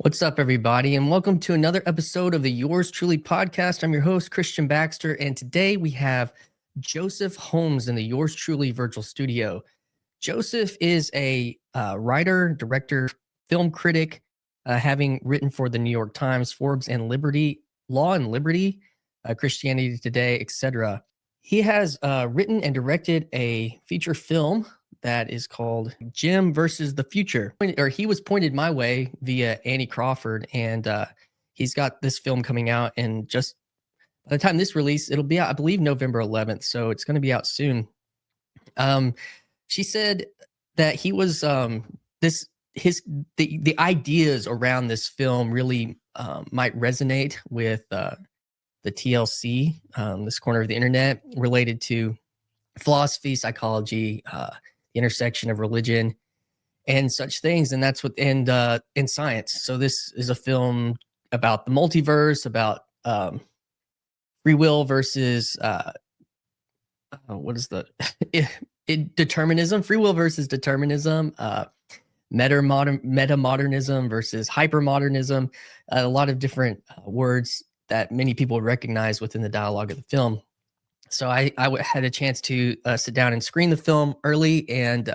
What's up, everybody, and welcome to another episode of the Yours Truly podcast. I'm your host, Christian Baxter, and today we have Joseph Holmes in the Yours Truly virtual studio. Joseph is a writer, director, film critic, having written for the New York Times, Forbes, and Liberty, Law and Liberty, Christianity Today, etc. He has written and directed a feature film that is called Jim versus the Future. Or he was pointed my way via Annie Crawford, and he's got this film coming out. And just by the time this release, it'll be out, I believe, November 11th. So it's going to be out soon. She said that he was the ideas around this film really might resonate with the TLC, this corner of the internet, related to philosophy, psychology, the intersection of religion and such things. And that's what in science. So this is a film about the multiverse, about free will versus what is the determinism, free will versus determinism, meta-modernism versus hyper-modernism, a lot of different words that many people recognize within the dialogue of the film. So I had a chance to sit down and screen the film early and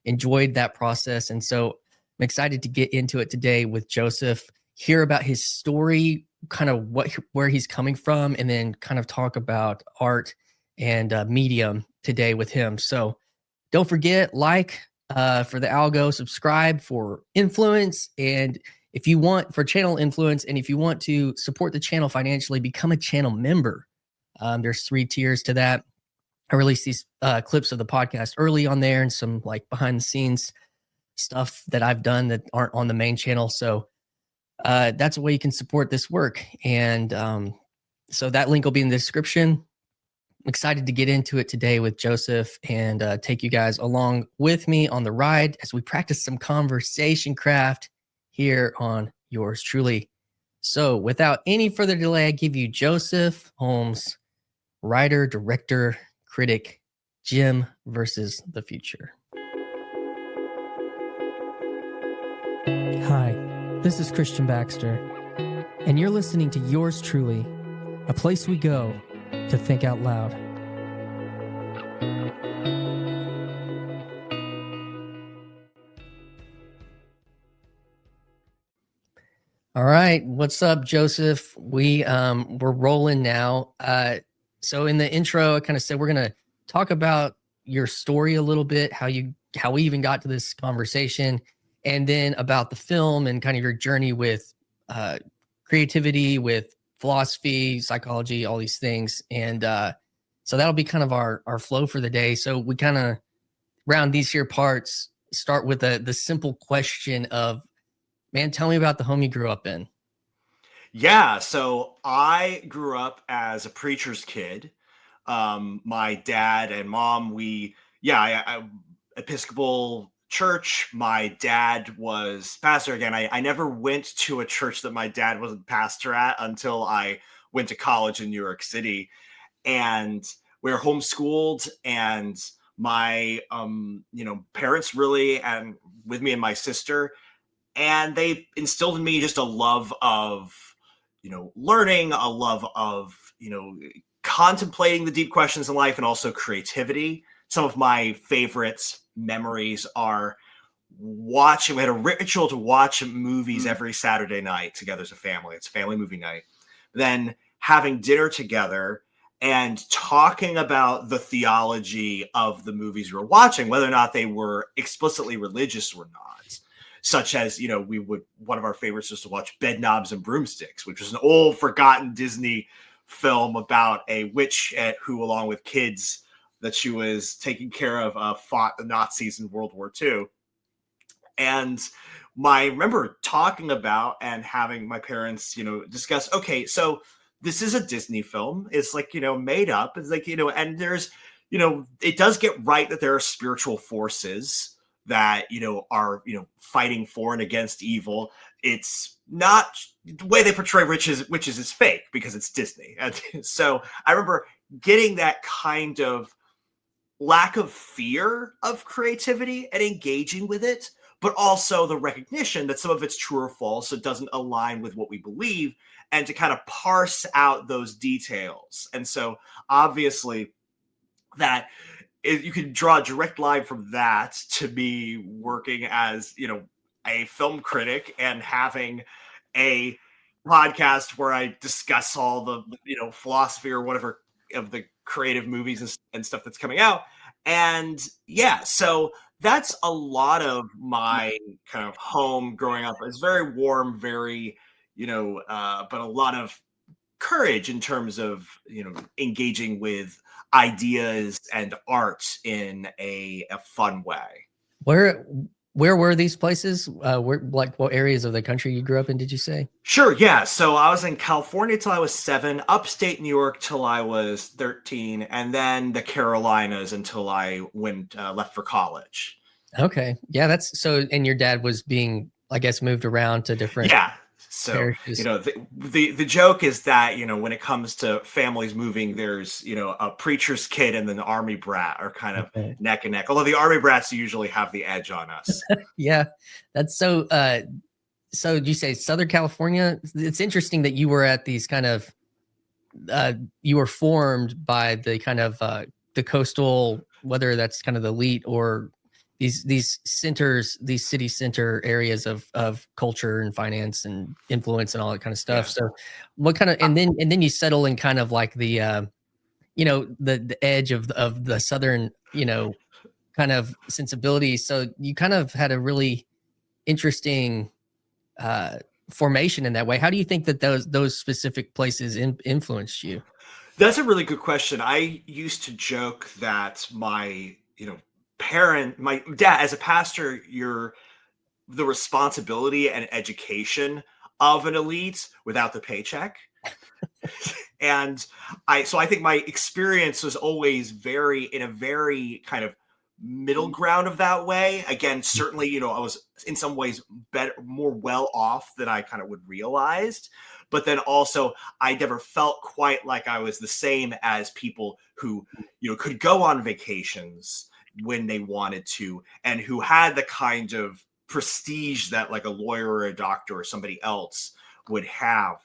enjoyed that process. And so I'm excited to get into it today with Joseph, hear about his story, kind of where he's coming from, and then kind of talk about art and medium today with him. So don't forget, for the algo, subscribe for influence. And if you want for channel influence, and if you want to support the channel financially, become a channel member. There's 3 tiers to that. I release these clips of the podcast early on there and some like behind the scenes stuff that I've done that aren't on the main channel. So that's a way you can support this work. And so that link will be in the description. I'm excited to get into it today with Joseph and take you guys along with me on the ride as we practice some conversation craft here on Yours Truly. So without any further delay, I give you Joseph Holmes, writer, director, critic, Jim versus the Future. Hi, this is Christian Baxter, and you're listening to Yours Truly, a place we go to think out loud. All right, what's up, Joseph? We're rolling now. So in the intro, I kind of said we're gonna talk about your story a little bit, how we even got to this conversation, and then about the film and kind of your journey with creativity, with philosophy, psychology, all these things. And so that'll be kind of our flow for the day. So we kind of round these here parts, start with the simple question of, man, tell me about the home you grew up in. Yeah, so I grew up as a preacher's kid. My dad and mom, I Episcopal church. My dad was pastor. Again, I never went to a church that my dad wasn't pastor at until I went to college in New York City. And we were homeschooled, and my parents really, and with me and my sister, and they instilled in me just a love of learning, a love of contemplating the deep questions in life, and also creativity. Some of my favorite memories are watching. We had a ritual to watch movies every Saturday night together as a family. It's family movie night. Then having dinner together and talking about the theology of the movies we were watching, whether or not they were explicitly religious or not. Such as, one of our favorites was to watch Bedknobs and Broomsticks, which was an old forgotten Disney film about a witch who, along with kids that she was taking care of, fought the Nazis in World War II. And I remember talking about and having my parents, discuss, okay, so this is a Disney film. It's like, made up. It's like, and there's, it does get right that there are spiritual forces that are fighting for and against evil. It's not the way they portray witches is fake because it's Disney. And so I remember getting that kind of lack of fear of creativity and engaging with it, but also the recognition that some of it's true or false, so it doesn't align with what we believe, and to kind of parse out those details. And so obviously that you can draw a direct line from that to me working as, a film critic and having a podcast where I discuss all the, philosophy or whatever of the creative movies and stuff that's coming out. And yeah, so that's a lot of my kind of home growing up. It's very warm, very, but a lot of courage in terms of, engaging with ideas and art in a fun way. Where where were these places? Where, like, what areas of the country you grew up in, did you say? Sure, yeah. So I was in California till I was 7, upstate New York till I was 13, and then the Carolinas until I went left for college. Okay. Yeah, that's so, and your dad was being, I guess, moved around to different Yeah. So, parishes. the joke is that, when it comes to families moving, there's, a preacher's kid and an army brat are kind of Okay. neck and neck. Although the army brats usually have the edge on us. Yeah. That's so so you say Southern California? It's interesting that you were at these kind of you were formed by the kind of the coastal, whether that's kind of the elite or these centers, these city center areas of culture and finance and influence and all that kind of stuff. Yeah. So what kind of, and then you settle in kind of like the the edge of the southern, kind of sensibility. So you kind of had a really interesting uh formation in that way. How do you think that those specific places influenced you? That's a really good question. I used to joke that my, my dad, as a pastor, you're the responsibility and education of an elite without the paycheck. And I think my experience was always in a very kind of middle ground of that way. Again, certainly, I was in some ways better, more well off than I kind of would realized. But then also, I never felt quite like I was the same as people who, could go on vacations when they wanted to, and who had the kind of prestige that like a lawyer or a doctor or somebody else would have.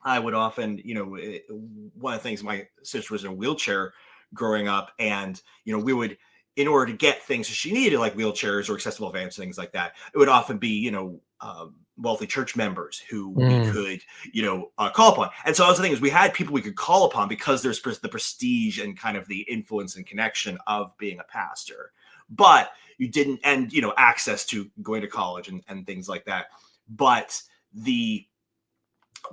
I would often, one of the things, my sister was in a wheelchair growing up, and we would, in order to get things that she needed, like wheelchairs or accessible vans, things like that, it would often be, wealthy church members who we Mm. could, call upon. And so, the thing is, we had people we could call upon because there's the prestige and kind of the influence and connection of being a pastor. But you didn't, and access to going to college and things like that. But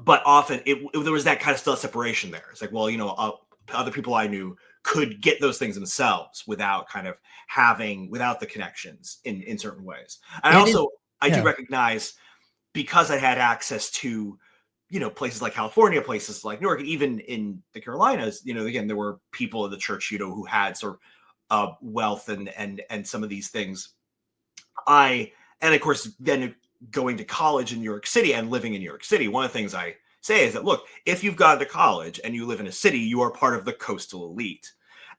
often there was that kind of still separation there. It's like, well, other people I knew could get those things themselves without kind of without the connections in certain ways. And It is, I do yeah. recognize, because I had access to, places like California, places like New York, and even in the Carolinas, again, there were people in the church, who had sort of wealth and some of these things. And of course, then going to college in New York City and living in New York City, one of the things I say is that, look, if you've gone to college and you live in a city, you are part of the coastal elite.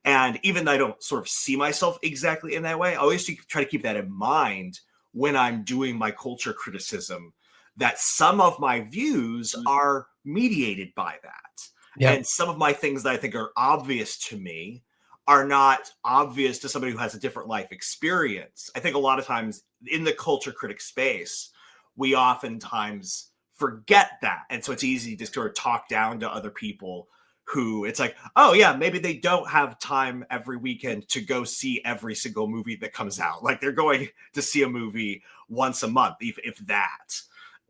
And even though I don't sort of see myself exactly in that way, I always try to keep that in mind when I'm doing my culture criticism, that some of my views are mediated by that. Yeah. And some of my things that I think are obvious to me are not obvious to somebody who has a different life experience. I think a lot of times in the culture critic space, we oftentimes forget that. And so it's easy to sort of talk down to other people who, it's like, oh yeah, maybe they don't have time every weekend to go see every single movie that comes out. Like they're going to see a movie once a month, if that.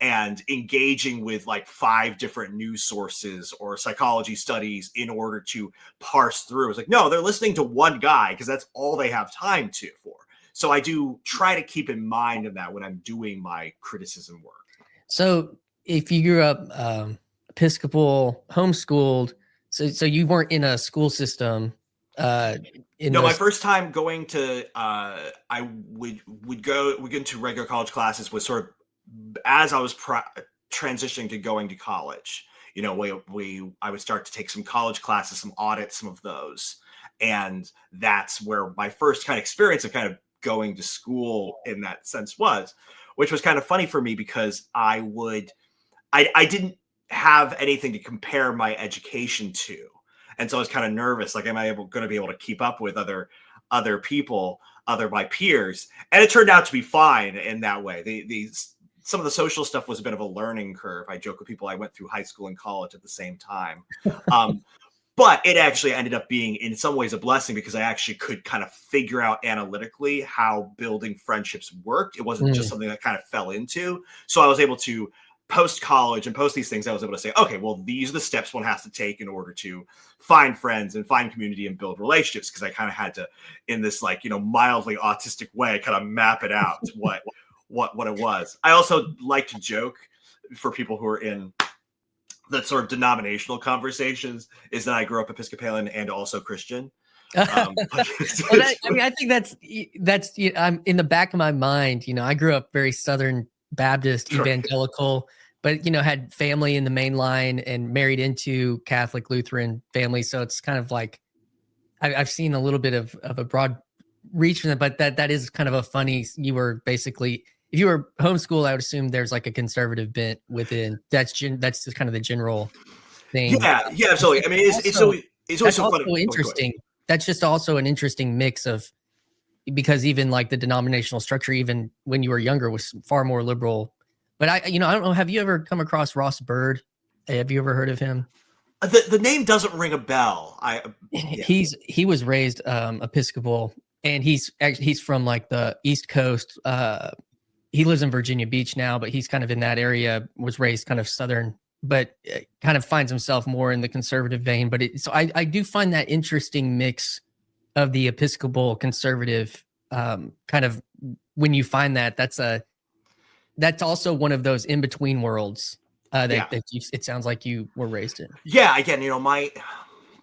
And engaging with like 5 different news sources or psychology studies in order to parse through. It's like, no, they're listening to one guy because that's all they have time for. So I do try to keep in mind of that when I'm doing my criticism work. So if you grew up Episcopal, homeschooled, so you weren't in a school system in No, my those. first time going to I would go into regular college classes was sort of as I was transitioning to going to college. I would start to take some college classes, some audits, some of those, and that's where my first kind of experience of kind of going to school in that sense was, which was kind of funny for me because I didn't have anything to compare my education to. And so I was kind of nervous, like, am I going to be able to keep up with other people, my peers? And it turned out to be fine in that way. Some of the social stuff was a bit of a learning curve. I joke with people, I went through high school and college at the same time. But it actually ended up being in some ways a blessing because I actually could kind of figure out analytically how building friendships worked. It wasn't just something that kind of fell into. So I was able to post college and post these things. I was able to say, okay, well, these are the steps one has to take in order to find friends and find community and build relationships. Because I kind of had to, in this like, mildly autistic way, kind of map it out what it was. I also like to joke for people who are in the sort of denominational conversations is that I grew up Episcopalian and also Christian. I think that's I'm in the back of my mind. I grew up very Southern Baptist evangelical, but had family in the main line and married into Catholic Lutheran family. So it's kind of like I've seen a little bit of a broad reach from it, but that is kind of a funny. You were basically, if you were homeschooled, I would assume there's like a conservative bent within. That's just kind of the general thing. Yeah, absolutely. I mean, it's always so also funny. Interesting. That's just also an interesting mix of, because even like the denominational structure, even when you were younger, was far more liberal. But I don't know. Have you ever come across Ross Byrd? Have you ever heard of him? The name doesn't ring a bell. He was raised Episcopal, and he's from like the East Coast. He lives in Virginia Beach now, but he's kind of in that area. Was raised kind of Southern, but kind of finds himself more in the conservative vein. But so I do find that interesting mix of the Episcopal conservative kind of, when you find that's also one of those in between worlds that it sounds like you were raised in. Yeah, again,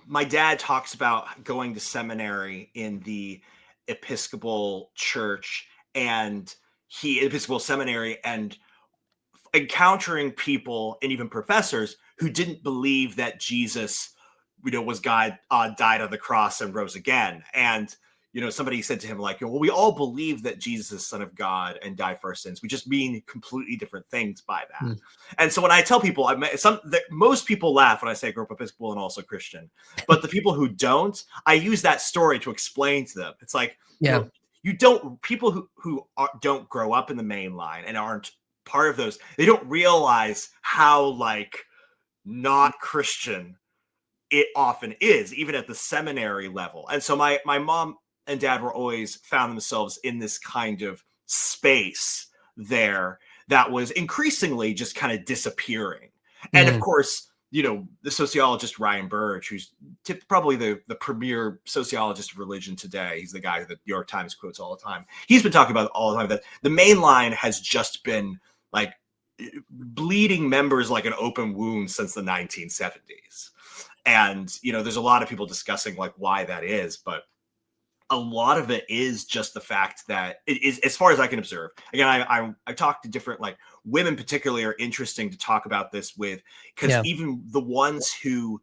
my dad talks about going to seminary in the Episcopal church and Episcopal seminary, and encountering people and even professors who didn't believe that Jesus, was God, died on the cross and rose again. And, somebody said to him, like, well, we all believe that Jesus is Son of God and died for our sins. We just mean completely different things by that. And so when I tell people, most people laugh when I say I grew up Episcopal and also Christian, but the people who don't, I use that story to explain to them. It's like, people who don't grow up in the main line and aren't part of those, they don't realize how like not Christian it often is, even at the seminary level. And so my mom and dad were always found themselves in this kind of space there that was increasingly just kind of disappearing. And of course, the sociologist Ryan Burge, who's probably the premier sociologist of religion today, he's the guy that the New York Times quotes all the time. He's been talking about all the time that the main line has just been like bleeding members like an open wound since the 1970s. And, there's a lot of people discussing like why that is, but a lot of it is just the fact that it is, as far as I can observe. Again, I talked to different, like, women particularly are interesting to talk about this with, because even the ones who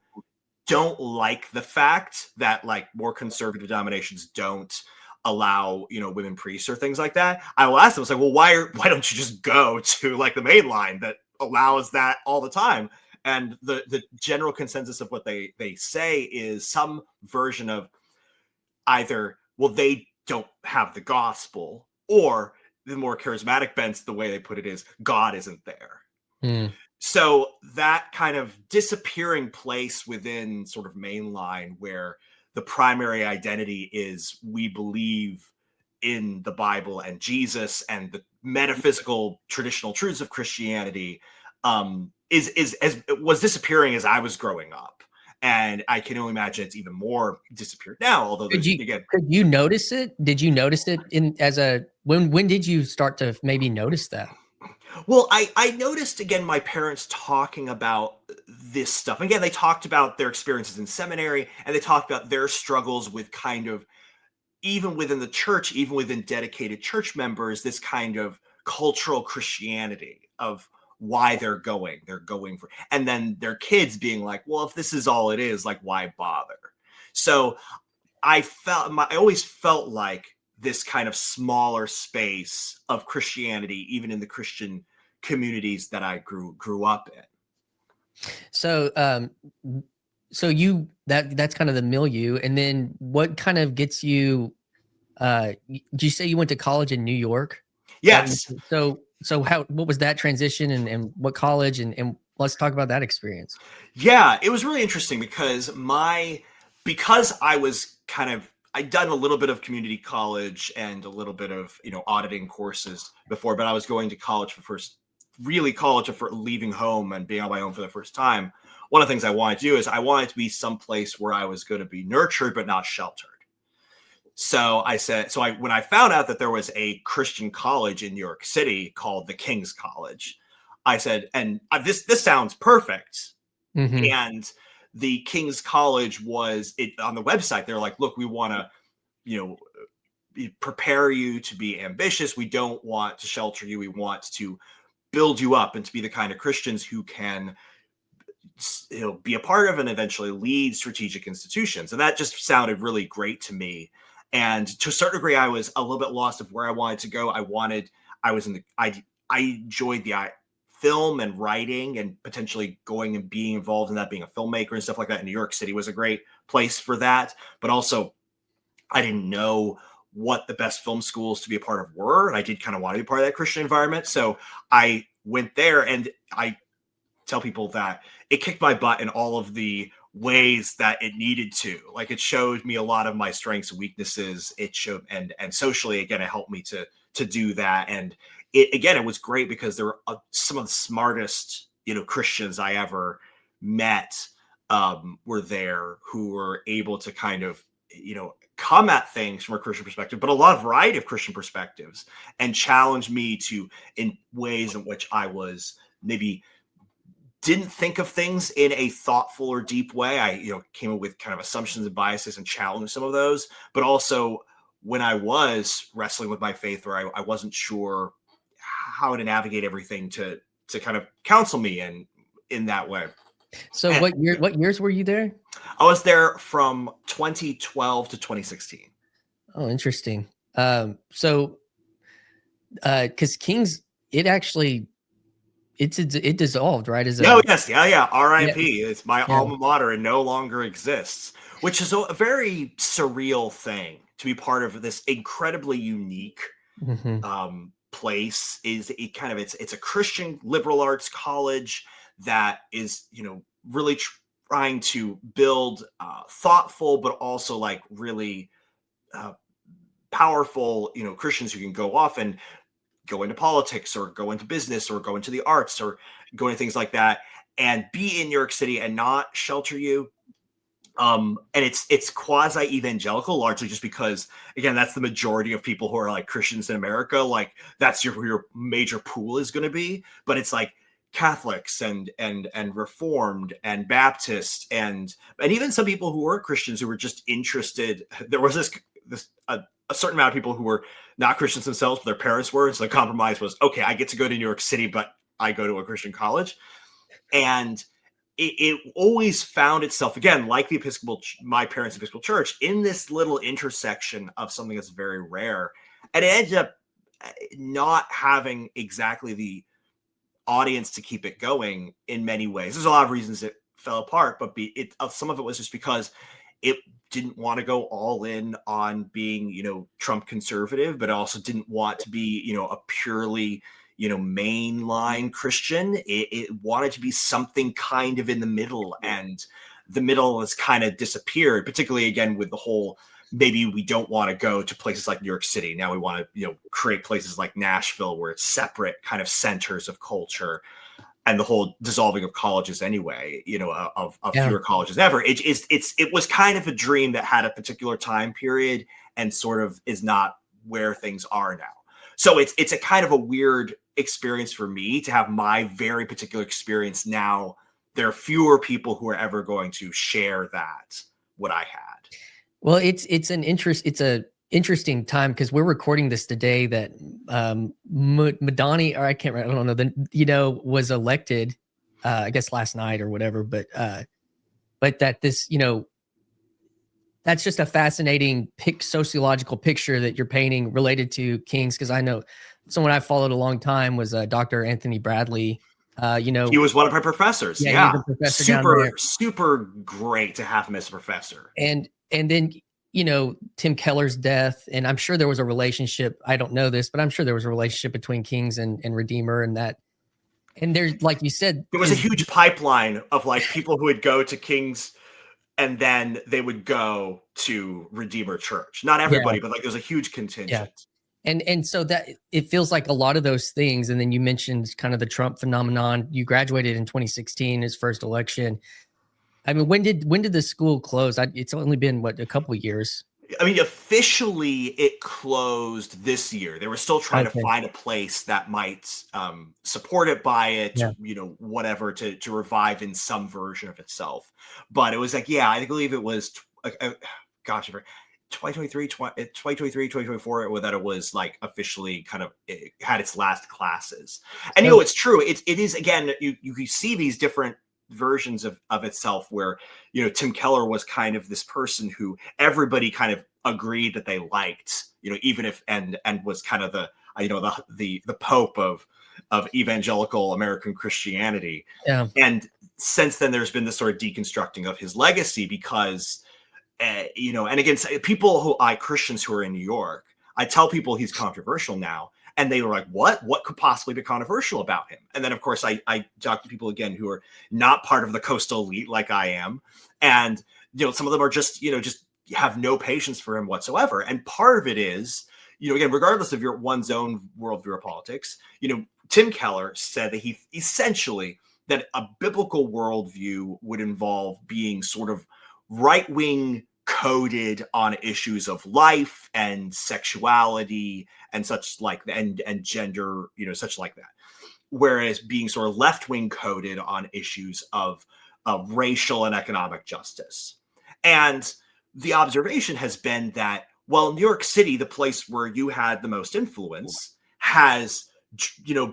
don't like the fact that like more conservative denominations don't allow, women priests or things like that, I will ask them, it's like, well, why don't you just go to like the main line that allows that all the time? And the general consensus of what they say is some version of either, well, they don't have the gospel, or the more charismatic bents, the way they put it is, God isn't there. So that kind of disappearing place within sort of mainline where the primary identity is we believe in the Bible and Jesus and the metaphysical traditional truths of Christianity was disappearing as I was growing up. And I can only imagine it's even more disappeared now. Although could you notice it? Did you notice it when did you start to maybe notice that? Well, I noticed, again, my parents talking about this stuff. Again, they talked about their experiences in seminary, and they talked about their struggles with kind of, even within the church, even within dedicated church members, this kind of cultural Christianity of why they're going for, and then their kids being like, well, if this is all it is, like, why bother? So I always felt like this kind of smaller space of Christianity, even in the Christian communities that I grew up in. So, so that's kind of the milieu, and then what kind of gets you? Did you say you went to college in New York? Yes. So what was that transition, and what college, and let's talk about that experience. Yeah, it was really interesting because I was I'd done a little bit of community college and a little bit of, auditing courses before, but I was going to college for leaving home and being on my own for the first time. One of the things I wanted to do is I wanted to be someplace where I was going to be nurtured but not sheltered. So when I found out that there was a Christian college in New York City called the King's College, I said, and this sounds perfect. Mm-hmm. And the King's College was it on the website. They're like, look, we want to, prepare you to be ambitious. We don't want to shelter you. We want to build you up and to be the kind of Christians who can, be a part of and eventually lead strategic institutions. And that just sounded really great to me. And to a certain degree, I was a little bit lost of where I wanted to go. I enjoyed the film and writing and potentially going and being involved in that, being a filmmaker and stuff like that. And New York City was a great place for that. But also, I didn't know what the best film schools to be a part of were. And I did kind of want to be part of that Christian environment. So I went there, and I tell people that it kicked my butt in all of the ways that it needed to. Like, it showed me a lot of my strengths and weaknesses. It showed, and socially, again, it helped me to do that. And it was great because there were some of the smartest, Christians I ever met were there, who were able to kind of, come at things from a Christian perspective, but a lot of variety of Christian perspectives, and challenge me in ways in which I was maybe didn't think of things in a thoughtful or deep way. I, came up with kind of assumptions and biases and challenged some of those, but also when I was wrestling with my faith, where I wasn't sure how to navigate everything, to kind of counsel me in that way. So what years were you there? I was there from 2012 to 2016. Oh, interesting. So because King's, it dissolved, right? Yes, yeah. R.I.P. Yeah, It's my yeah. alma mater and no longer exists, which is a very surreal thing to be part of. This incredibly unique Mm-hmm. place. It's a Christian liberal arts college that is, really trying to build thoughtful, but also like really powerful, Christians who can go off and go into politics or go into business or go into the arts or go into things like that, and be in New York City and not shelter you. And it's quasi evangelical, largely just because, again, that's the majority of people who are like Christians in America. Like, that's your major pool is going to be, but it's like Catholics and Reformed and Baptist and even some people who were Christians who were just interested. There was a certain amount of people who were not Christians themselves, but their parents were. So the compromise was, okay, I get to go to New York City, but I go to a Christian college. And it always found itself, again, like my parents' Episcopal church, in this little intersection of something that's very rare. And it ended up not having exactly the audience to keep it going in many ways. There's a lot of reasons it fell apart, but some of it was just because it didn't want to go all in on being, Trump conservative, but also didn't want to be, a purely, mainline Christian. It wanted to be something kind of in the middle, and the middle has kind of disappeared, particularly again with the whole, maybe we don't want to go to places like New York City. Now we want to, create places like Nashville, where it's separate kind of centers of culture, and the whole dissolving of colleges anyway, of fewer colleges ever. It was kind of a dream that had a particular time period and sort of is not where things are now. So it's a kind of a weird experience for me to have my very particular experience now. There are fewer people who are ever going to share what I had. Well, it's a interesting time, because we're recording this today that Madani, or I can't remember, I don't know, was elected, I guess last night or whatever, but that this, That's just a fascinating sociological picture that you're painting related to kings. Because I know someone I followed a long time was Dr. Anthony Bradley. He was one of my professors. Yeah, he was Yeah. a professor down Super, there. super great to have him as a professor. And then, Tim Keller's death, and I'm sure there was a relationship. I don't know this, but I'm sure there was a relationship between Kings and Redeemer, and that. And there's, like you said, There was a huge pipeline of like people who would go to King's and then they would go to Redeemer Church. Not yeah, everybody, but like there's a huge yeah. contingent. And so that it feels like a lot of those things. And then you mentioned kind of the Trump phenomenon. You graduated in 2016, his first election. I mean, when did the school close? It's only been what, a couple of years. I mean, officially it closed this year. They were still trying to Okay. find a place that might support it, buy it, Yeah. whatever to revive in some version of itself. But it was like, yeah, I believe it was, gosh, 2023, 2024, that it was like officially kind of it had its last classes. And So it's true. It is again, you see these different versions of itself where Tim Keller was kind of this person who everybody kind of agreed that they liked, even if and was kind of the the Pope of evangelical American Christianity. yeah, And since then there's been this sort of deconstructing of his legacy because and again, people Christians who are in New York, I tell people he's controversial now, and they were like, "What? What could possibly be controversial about him?" And then, of course, I talk to people again who are not part of the coastal elite like I am, and some of them are just just have no patience for him whatsoever. And part of it is, again, regardless of one's own worldview of politics, Tim Keller said that he essentially that a biblical worldview would involve being sort of right-wing coded on issues of life and sexuality and such like and gender, such like that, whereas being sort of left-wing coded on issues of racial and economic justice. And the observation has been that while New York City, the place where you had the most influence, has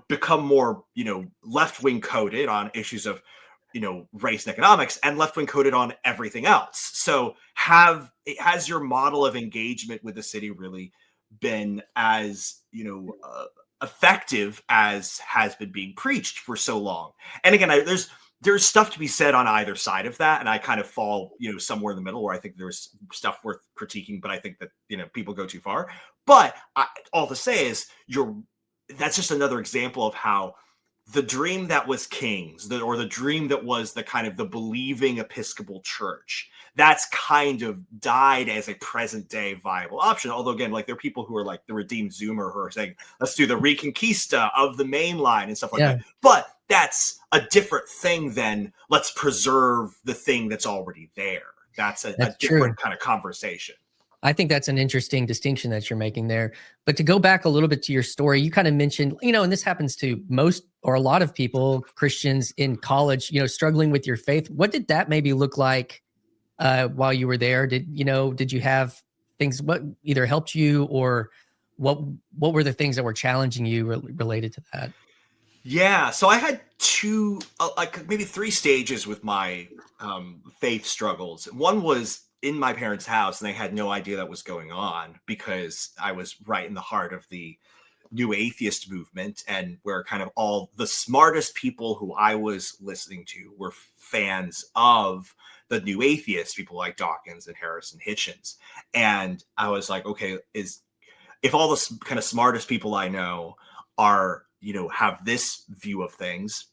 become more left-wing coded on issues of race and economics, and left-wing coded on everything else. So has your model of engagement with the city really been as effective as has been being preached for so long? And again, there's stuff to be said on either side of that, and I kind of fall somewhere in the middle where I think there's stuff worth critiquing, but I think that people go too far. But all to say is that's just another example of how the dream that was King's, or the dream that was the kind of the believing Episcopal Church, that's kind of died as a present day viable option. Although again, like there are people who are like the redeemed Zoomer who are saying, let's do the Reconquista of the main line and stuff like that. But that's a different thing than let's preserve the thing that's already there. That's a different kind of conversation. I think that's an interesting distinction that you're making there. But to go back a little bit to your story, you kind of mentioned, and this happens to most or a lot of people, Christians in college, struggling with your faith. What did that maybe look like while you were there? Did you have things what either helped you, or what were the things that were challenging you related to that? Yeah, so I had two, like maybe three stages with my faith struggles. One was in my parents' house, and they had no idea that was going on because I was right in the heart of the new atheist movement, and where kind of all the smartest people who I was listening to were fans of the new atheists, people like Dawkins and Harris and Hitchens. And I was like, okay, if all the kind of smartest people I know are have this view of things,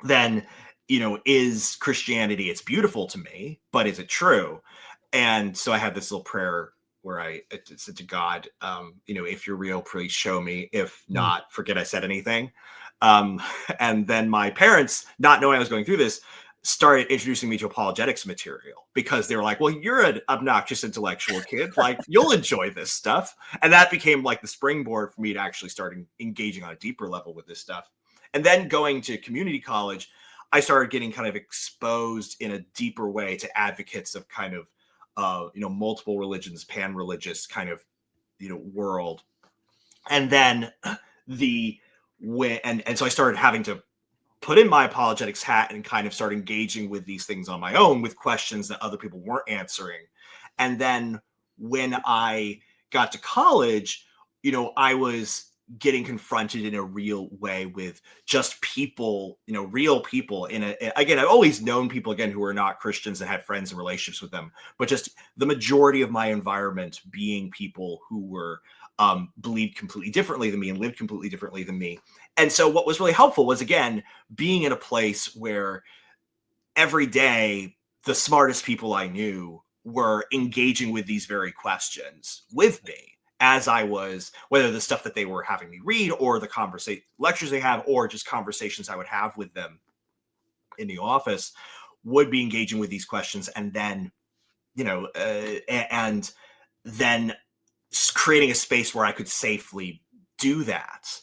then is Christianity, it's beautiful to me, but is it true? And so I had this little prayer where I said to God, if you're real, please show me. If not, forget I said anything. And then my parents, not knowing I was going through this, started introducing me to apologetics material because they were like, well, you're an obnoxious intellectual kid. Like, you'll enjoy this stuff. And that became like the springboard for me to actually start engaging on a deeper level with this stuff. And then going to community college, I started getting kind of exposed in a deeper way to advocates of kind of, multiple religions, pan-religious kind of, world. And then so I started having to put in my apologetics hat and kind of start engaging with these things on my own with questions that other people weren't answering. And then when I got to college, I was getting confronted in a real way with just people, real people again, I've always known people, again, who are not Christians and had friends and relationships with them, but just the majority of my environment being people who were believed completely differently than me and lived completely differently than me. And so what was really helpful was, again, being in a place where every day the smartest people I knew were engaging with these very questions with me as I was, whether the stuff that they were having me read or the conversation lectures they have, or just conversations I would have with them in the office, would be engaging with these questions. And then, and then creating a space where I could safely do that.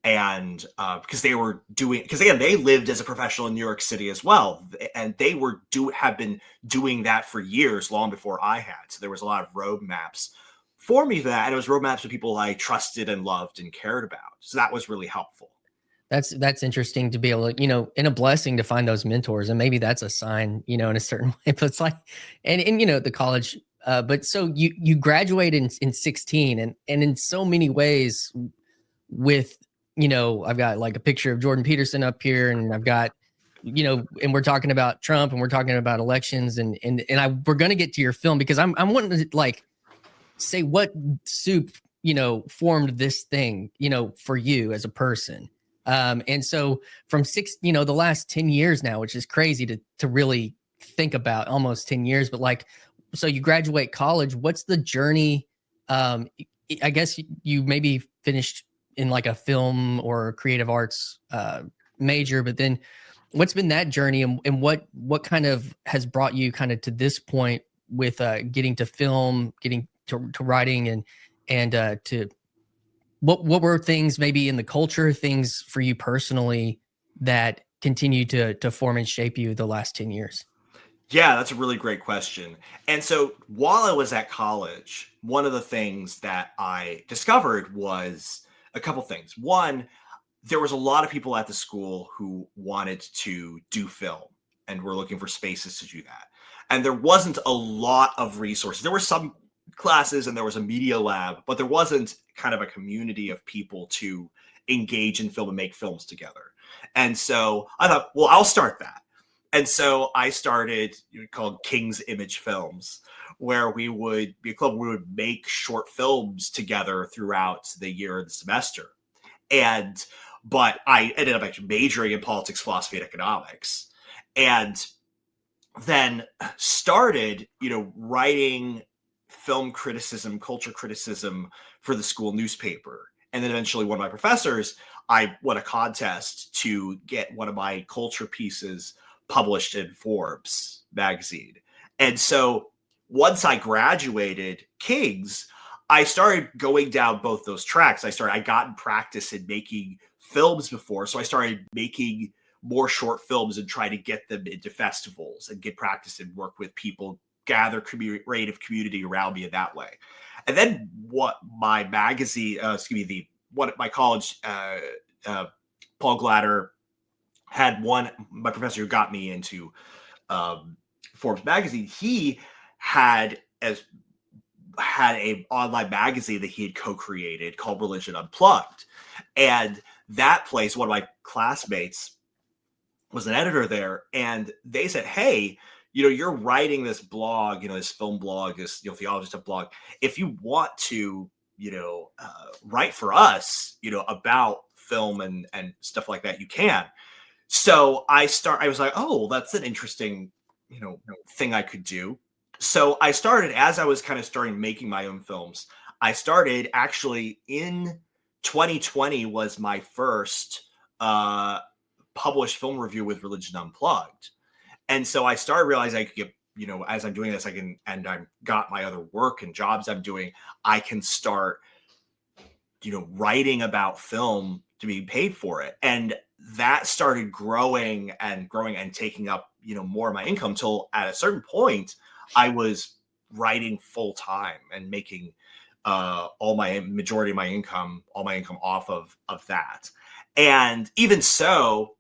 And because again, they lived as a professional in New York City as well, and they have been doing that for years, long before I had. So there was a lot of roadmaps for me for that, and it was roadmaps of people I trusted and loved and cared about. So that was really helpful. That's interesting to be able to, and a blessing to find those mentors, and maybe that's a sign, in a certain way. But it's like, and the college, but so you graduated in 16, and in so many ways, with I've got like a picture of Jordan Peterson up here, and I've got and we're talking about Trump, and we're talking about elections, and we're gonna get to your film, because I'm wanting to like say what soup formed this thing for you as a person. And so from the last 10 years now, which is crazy to really think about, almost 10 years, but like, so you graduate college, what's the journey? I guess you maybe finished in like a film or creative arts major, but then what's been that journey, and what kind of has brought you kind of to this point with getting to film, getting to writing, and to what were things maybe in the culture, things for you personally that continue to form and shape you the last 10 years? Yeah, that's a really great question. And so while I was at college, one of the things that I discovered was a couple things. One, there was a lot of people at the school who wanted to do film and were looking for spaces to do that. And there wasn't a lot of resources. There were some classes and there was a media lab, but there wasn't kind of a community of people to engage in film and make films together. And so I thought, well, I'll start that. And so I started called King's Image Films, where we would be a club where we would make short films together throughout the year and the semester. But I ended up actually majoring in politics, philosophy, and economics, and then started, writing film criticism, culture criticism for the school newspaper. And then eventually one of my professors, I won a contest to get one of my culture pieces published in Forbes magazine. And so once I graduated King's, I started going down both those tracks. I got in practice in making films before. So I started making more short films and try to get them into festivals and get practice and work with people, gather creative community around me in that way. And then what my magazine, my college, Paul Glatter had my professor who got me into Forbes magazine. He had a online magazine that he had co-created called Religion Unplugged. And that place, one of my classmates was an editor there, and they said, hey, you're writing this blog, this film blog, this theology stuff blog. If you want to, write for us, about film and stuff like that, you can. So I was like, oh, that's an interesting, thing I could do. So I started, as I was kind of starting making my own films, I started actually in 2020 was my first published film review with Religion Unplugged. And so I started realizing I could get, as I'm doing this, and I've got my other work and jobs I'm doing, I can start, writing about film to be paid for it. And that started growing and taking up, more of my income, till at a certain point I was writing full time and making all my income off of that. And even so,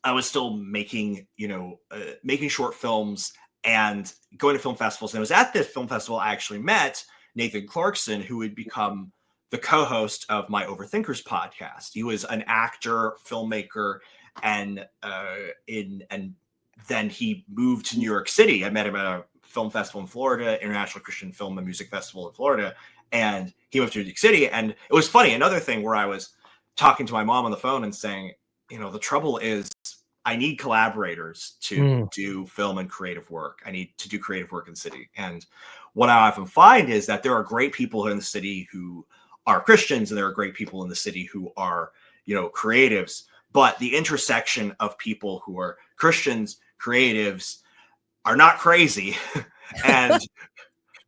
I was still making, making short films and going to film festivals. And it was at this film festival I actually met Nathan Clarkson, who would become the co-host of my Overthinkers podcast. He was an actor, filmmaker, and then he moved to New York City. I met him at a film festival in Florida, International Christian Film and Music Festival in Florida, and he moved to New York City. And it was funny. Another thing where I was talking to my mom on the phone and saying, the trouble is I need collaborators to do film and creative work. I need to do creative work in the city. And what I often find is that there are great people in the city who are Christians, and there are great people in the city who are, creatives. But the intersection of people who are Christians, creatives, are not crazy, and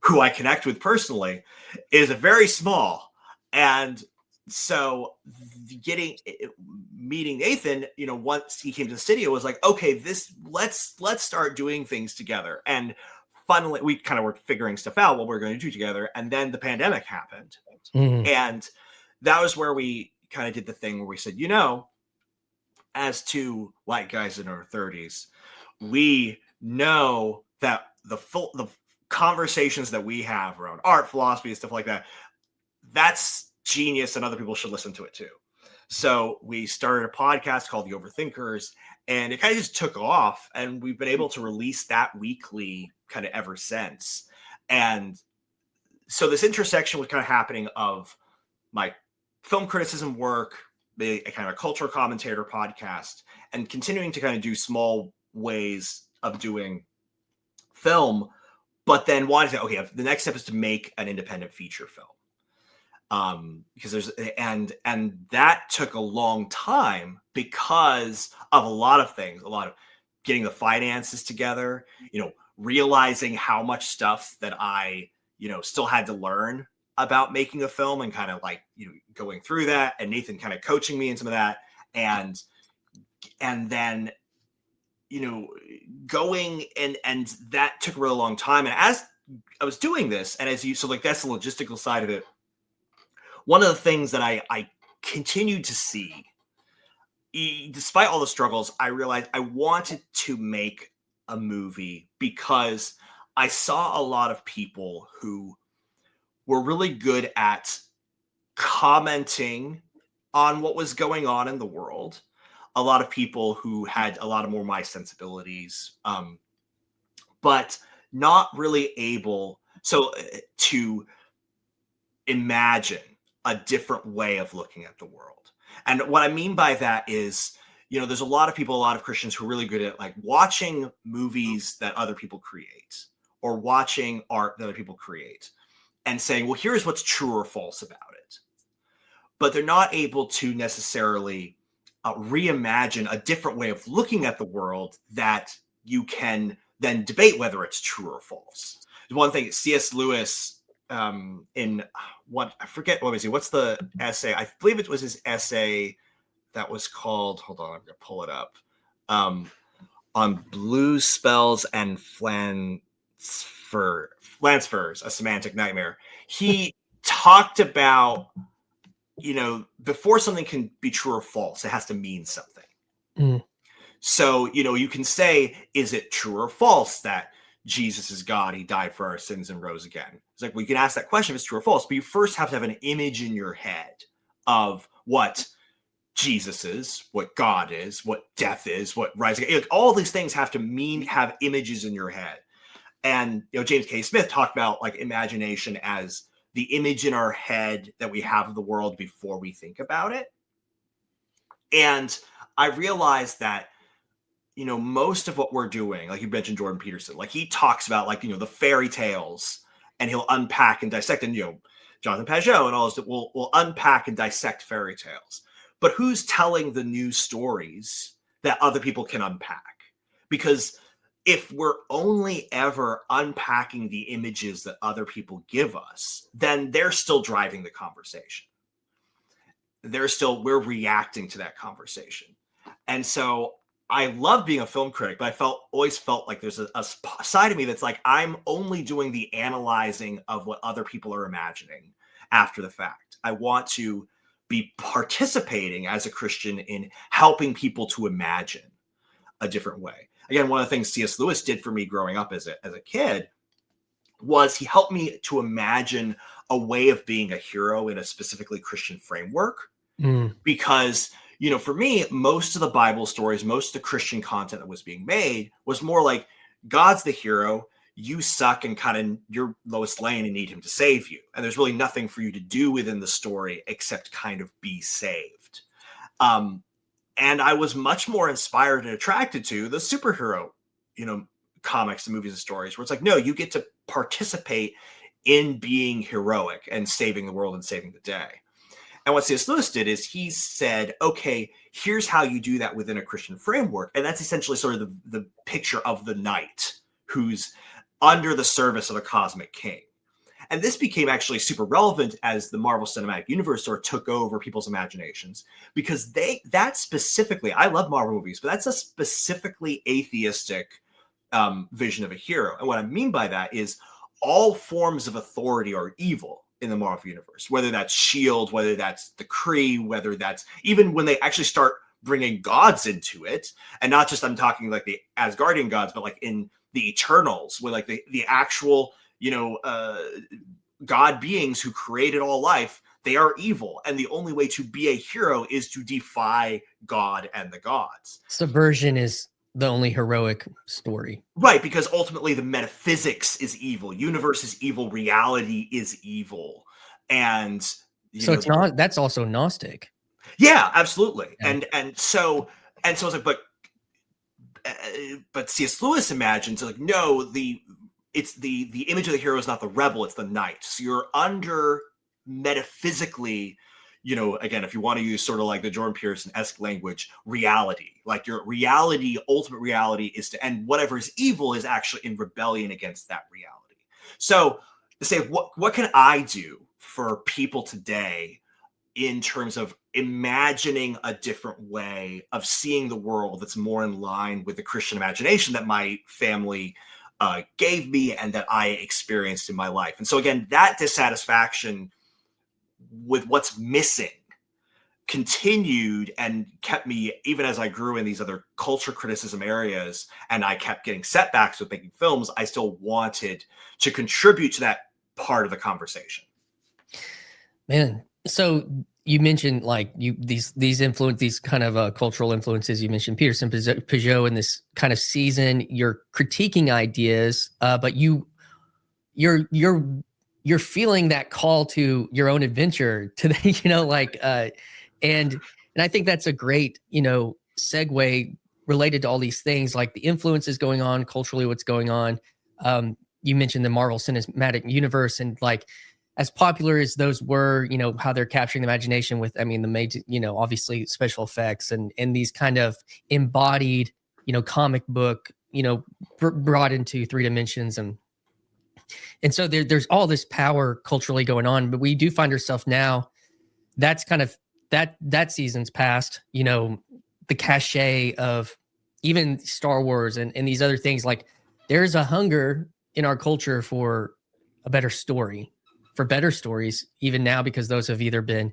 who I connect with personally is very small. And so meeting Nathan, once he came to the city, it was like, okay, let's start doing things together. And finally, we kind of were figuring stuff out, what we're going to do together. And then the pandemic happened. And that was where we kind of did the thing where we said, as two white guys in our 30s, we know that the conversations that we have around art, philosophy, and stuff like that, that's genius, and other people should listen to it too. So we started a podcast called The Overthinkers, and it kind of just took off, and we've been able to release that weekly kind of ever since. And so this intersection was kind of happening of my film criticism work, a kind of cultural commentator podcast, and continuing to kind of do small ways of doing film, but then wanting to, okay, the next step is to make an independent feature film. Because and that took a long time because of a lot of things, a lot of getting the finances together, realizing how much stuff that I, still had to learn about making a film, and kind of like, going through that, and Nathan kind of coaching me in some of that. And then, going and that took a really long time. And as I was doing this, and so like, that's the logistical side of it. One of the things that I continued to see, despite all the struggles, I realized I wanted to make a movie because I saw a lot of people who were really good at commenting on what was going on in the world. A lot of people who had a lot of more my sensibilities, but not really able to imagine a different way of looking at the world. And what I mean by that is, there's a lot of people, a lot of Christians who are really good at like watching movies that other people create, or watching art that other people create, and saying, well, here's what's true or false about it. But they're not able to necessarily reimagine a different way of looking at the world that you can then debate whether it's true or false. One thing, C.S. Lewis, in what, I forget, what was he? What's the essay? I believe it was his essay that was called, hold on, I'm going to pull it up, on blues spells and Flansfurs, A Semantic Nightmare. He talked about, before something can be true or false, it has to mean something. So, you can say, is it true or false that Jesus is God, he died for our sins and rose again? It's like, well, you can ask that question if it's true or false, but you first have to have an image in your head of what Jesus is, what God is, what death is, what rising. Like, all these things have to have images in your head. And, James K. Smith talked about like imagination as the image in our head that we have of the world before we think about it. And I realized that, most of what we're doing, like you mentioned Jordan Peterson, like he talks about like, the fairy tales, and he'll unpack and dissect, and, Jonathan Pageau and all this will unpack and dissect fairy tales. But who's telling the new stories that other people can unpack? Because if we're only ever unpacking the images that other people give us, then they're still driving the conversation. We're reacting to that conversation. And so I love being a film critic, but always felt like there's a side of me that's like, I'm only doing the analyzing of what other people are imagining after the fact. I want to be participating as a Christian in helping people to imagine. a different way. Again, one of the things C.S. Lewis did for me growing up as a kid was he helped me to imagine a way of being a hero in a specifically Christian framework. Because, for me, most of the Bible stories, most of the Christian content that was being made was more like God's the hero, you suck and kind of you're Lois Lane and need him to save you. And there's really nothing for you to do within the story except kind of be saved. And I was much more inspired and attracted to the superhero, comics and movies and stories where it's like, no, you get to participate in being heroic and saving the world and saving the day. And what C.S. Lewis did is he said, okay, here's how you do that within a Christian framework. And that's essentially sort of the picture of the knight who's under the service of a cosmic king. And this became actually super relevant as the Marvel Cinematic Universe sort of took over people's imaginations, because that specifically, I love Marvel movies, but that's a specifically atheistic vision of a hero. And what I mean by that is all forms of authority are evil in the Marvel Universe, whether that's S.H.I.E.L.D., whether that's the Kree, whether that's even when they actually start bringing gods into it. And not just, I'm talking like the Asgardian gods, but like in the Eternals, with like the actual, God beings who created all life, they are evil. And the only way to be a hero is to defy God and the gods. Subversion is the only heroic story. Right, because ultimately the metaphysics is evil. Universe is evil. Reality is evil. And so it's not, that's also Gnostic. Yeah, absolutely. Yeah. And so it's like, but C.S. Lewis imagines like, no, it's the image of the hero is not the rebel, it's the knight. So you're under metaphysically, again, if you want to use sort of like the Jordan Peterson-esque language, reality. Like your reality, ultimate reality is and whatever is evil is actually in rebellion against that reality. So to say, what can I do for people today in terms of imagining a different way of seeing the world that's more in line with the Christian imagination that my family gave me and that I experienced in my life? And so again, that dissatisfaction with what's missing continued and kept me, even as I grew in these other culture criticism areas and I kept getting setbacks with making films, I still wanted to contribute to that part of the conversation. Man, so you mentioned like these kind of cultural influences. You mentioned Peterson, Pageau in this kind of season. You're critiquing ideas, but you're feeling that call to your own adventure to the, and I think that's a great segue related to all these things, like the influences going on culturally, what's going on. You mentioned the Marvel Cinematic Universe, and like, as popular as those were, how they're capturing the imagination with, the major, obviously special effects and these kind of embodied, comic book, brought into 3 dimensions. And so there's all this power culturally going on, but we do find ourselves now, that's kind of, that season's past, the cachet of even Star Wars and these other things. Like, there's a hunger in our culture for a better story, for better stories, even now, because those have either been,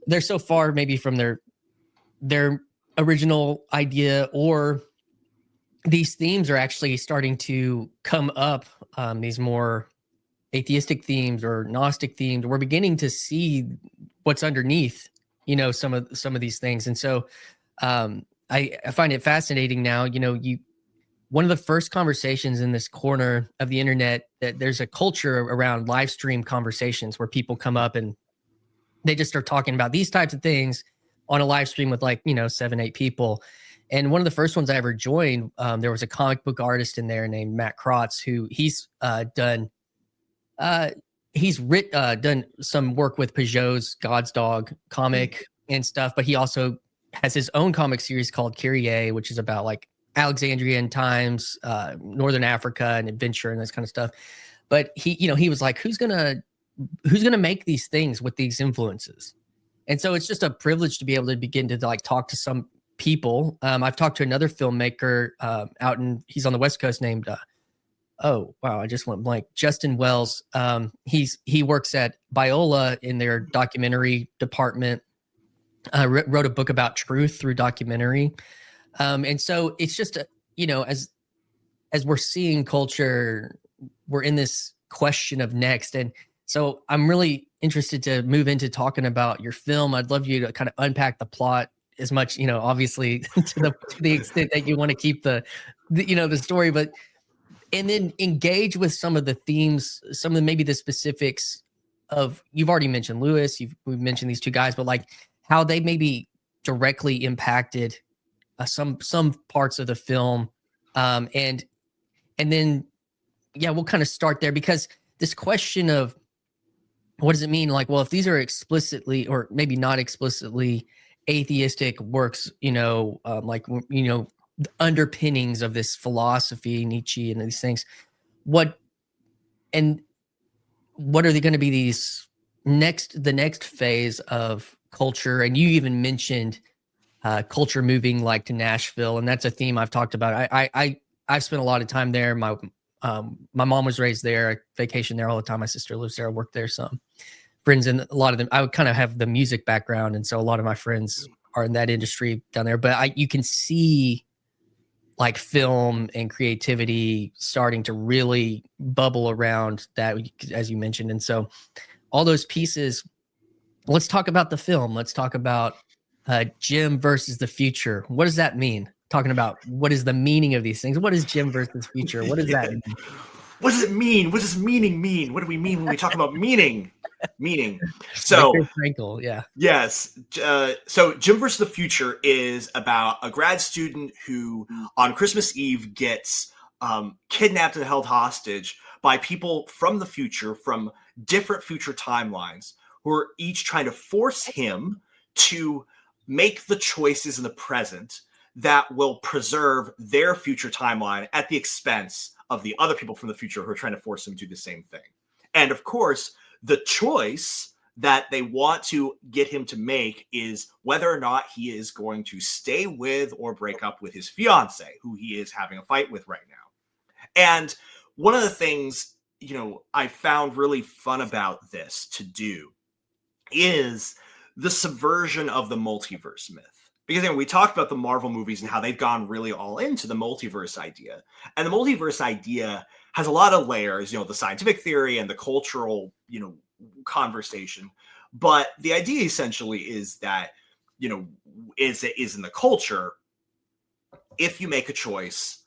they're so far maybe from their original idea, or these themes are actually starting to come up, these more atheistic themes or Gnostic themes. We're beginning to see what's underneath, some of these things. And so I find it fascinating now, one of the first conversations in this corner of the internet, that there's a culture around live stream conversations where people come up and they just start talking about these types of things on a live stream with 7, 8 people. And one of the first ones I ever joined, there was a comic book artist in there named Matt Crotts, who he's done some work with Pageau's God's Dog comic and stuff, but he also has his own comic series called Kyrie, which is about like Alexandrian times, Northern Africa and adventure and this kind of stuff. But he was like, who's gonna make these things with these influences? And so it's just a privilege to be able to begin to like talk to some people. I've talked to another filmmaker he's on the West Coast named oh wow, I just went blank. Justin Wells. He works at Biola in their documentary department. Wrote a book about truth through documentary. And so it's just, as we're seeing culture, we're in this question of next. And so I'm really interested to move into talking about your film. I'd love you to kind of unpack the plot as much, obviously to the extent that you want to keep the story, but and then engage with some of the themes, some of the, maybe the specifics of, you've already mentioned Lewis, we've mentioned these two guys, but like how they maybe directly impacted some parts of the film, and then yeah, we'll kind of start there, because this question of what does it mean, like, well, if these are explicitly or maybe not explicitly atheistic works, like, the underpinnings of this philosophy, Nietzsche and these things, what and what are they going to be, the next phase of culture? And you even mentioned culture moving like to Nashville, and that's a theme I've talked about. I've spent a lot of time there. My mom was raised there. I vacation there all the time. My sister lives there. I work there some. Friends, and a lot of them, I would kind of have the music background, and so a lot of my friends are in that industry down there. But you can see like film and creativity starting to really bubble around that, as you mentioned. And so all those pieces, let's talk about the film. Let's talk about Jim versus the future. What does that mean? Talking about what is the meaning of these things? What is Jim versus future? What does that mean? What does it mean? What does meaning mean? What do we mean when we talk about meaning? So Viktor Frankl, yeah. yes. So Jim versus the Future is about a grad student who on Christmas Eve gets kidnapped and held hostage by people from the future, from different future timelines, who are each trying to force him to make the choices in the present that will preserve their future timeline at the expense of the other people from the future who are trying to force him to do the same thing. And of course, the choice that they want to get him to make is whether or not he is going to stay with or break up with his fiance, who he is having a fight with right now. And one of the things, I found really fun about this to do is the subversion of the multiverse myth. Because we talked about the Marvel movies and how they've gone really all into the multiverse idea. And the multiverse idea has a lot of layers, the scientific theory and the cultural, conversation. But the idea essentially is that, is in the culture, if you make a choice,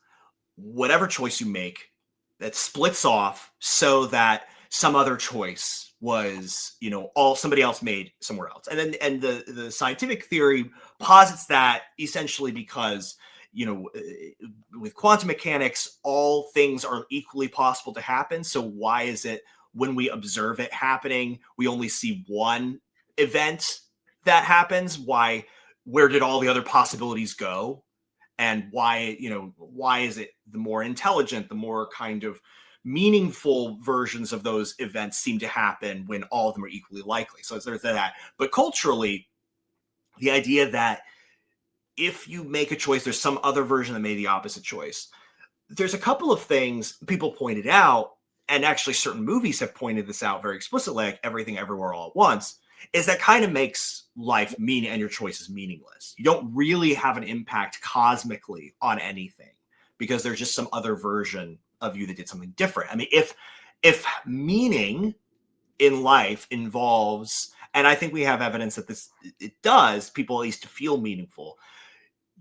whatever choice you make, that splits off so that some other choice was, all somebody else made somewhere else. And then, and the scientific theory posits that essentially because, with quantum mechanics, all things are equally possible to happen. So why is it when we observe it happening, we only see one event that happens? Where did all the other possibilities go? And why is it the more intelligent, the more kind of meaningful versions of those events seem to happen when all of them are equally likely? So there's that. But culturally, the idea that if you make a choice, there's some other version that made the opposite choice. There's a couple of things people pointed out, and actually certain movies have pointed this out very explicitly, like Everything Everywhere All at Once, is that kind of makes life meaning and your choices meaningless. You don't really have an impact cosmically on anything because there's just some other version of you that did something different. I mean, if meaning in life involves, and I think we have evidence that it does, people at least to feel meaningful,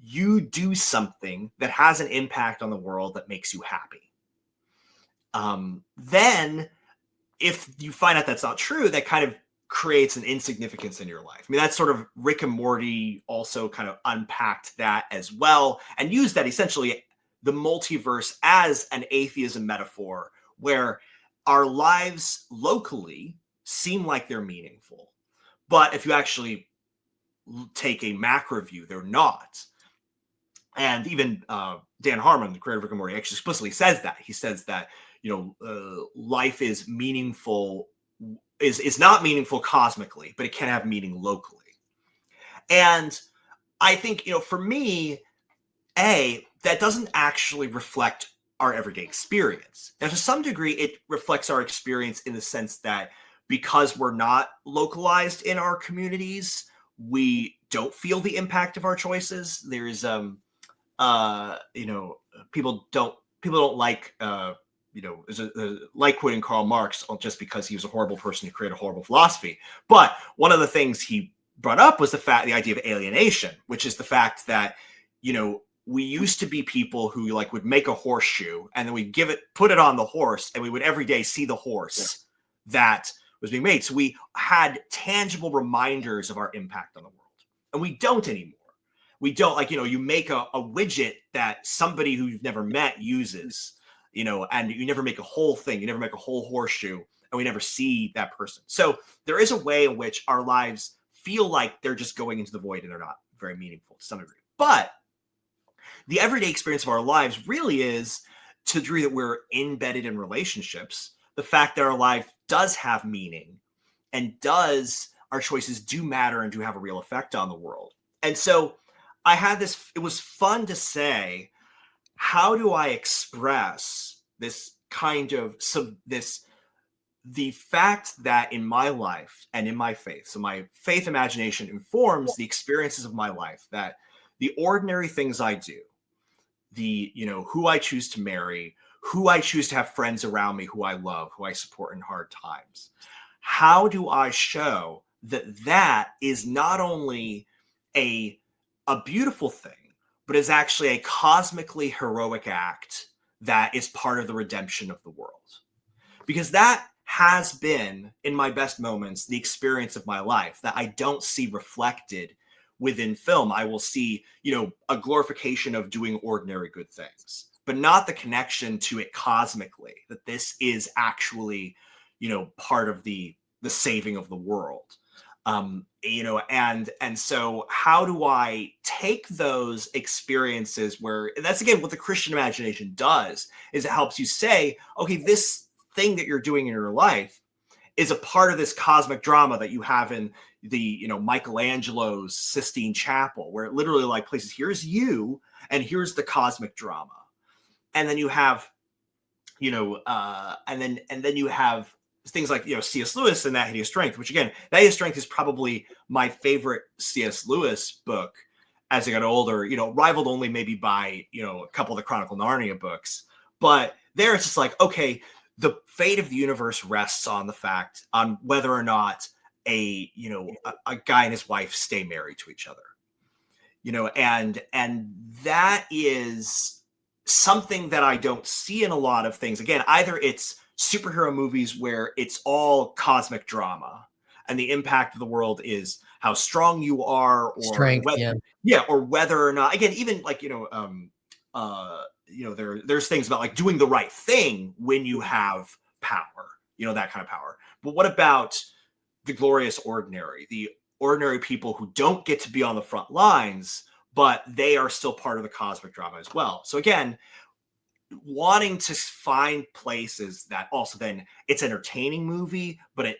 you do something that has an impact on the world that makes you happy. Then if you find out that's not true, that kind of creates an insignificance in your life. I mean, that's sort of Rick and Morty also kind of unpacked that as well and used that essentially the multiverse as an atheism metaphor where our lives locally seem like they're meaningful. But if you actually take a macro view, they're not. And even Dan Harmon, the creator of Rick and Morty, actually explicitly says that. He says that, life is meaningful, is not meaningful cosmically, but it can have meaning locally. And I think, for me, that doesn't actually reflect our everyday experience. Now, to some degree, it reflects our experience in the sense that because we're not localized in our communities, we don't feel the impact of our choices. There's you know, people don't like like quoting Karl Marx just because he was a horrible person who created a horrible philosophy. But one of the things he brought up was the idea of alienation, which is the fact that, you know, we used to be people who like would make a horseshoe and then we'd put it on the horse, and we would every day see the horse that was being made. So we had tangible reminders of our impact on the world, and we don't anymore. We don't, like, you know, you make a widget that somebody who you've never met uses, you know, and you never make a whole thing, you never make a whole horseshoe, and we never see that person. So there is a way in which our lives feel like they're just going into the void and they're not very meaningful to some degree. But the everyday experience of our lives really is, to the degree that we're embedded in relationships, the fact that our life does have meaning, and our choices do matter and do have a real effect on the world. And so I had this, it was fun to say, how do I express this kind of, the fact that in my life and in my faith, so my faith imagination informs the experiences of my life, that the ordinary things I do, who I choose to marry, who I choose to have friends around me, who I love, who I support in hard times. How do I show that is not only a beautiful thing, but is actually a cosmically heroic act that is part of the redemption of the world? Because that has been, in my best moments, the experience of my life that I don't see reflected within film. I will see, a glorification of doing ordinary good things, but not the connection to it cosmically, that this is actually, part of the saving of the world. And so how do I take those experiences where, and that's again what the Christian imagination does, is it helps you say, okay, this thing that you're doing in your life is a part of this cosmic drama that you have in the, Michelangelo's Sistine Chapel, where it literally like places, here's you and here's the cosmic drama. And then you have, and then you have things like, C.S. Lewis and That Hideous Strength, which again, That Hideous Strength is probably my favorite C.S. Lewis book as I got older, rivaled only maybe by, a couple of the Chronicle Narnia books. But there it's just like, okay, the fate of the universe rests on the fact, on whether or not a guy and his wife stay married to each other, and that is something that I don't see in a lot of things. Again, either it's superhero movies where it's all cosmic drama and the impact of the world is how strong you are, or strength, or whether or not, again, even like, there's things about like doing the right thing when you have power, that kind of power. But what about the glorious ordinary, the ordinary people who don't get to be on the front lines, but they are still part of the cosmic drama as well? So again, wanting to find places that also then it's entertaining movie, but it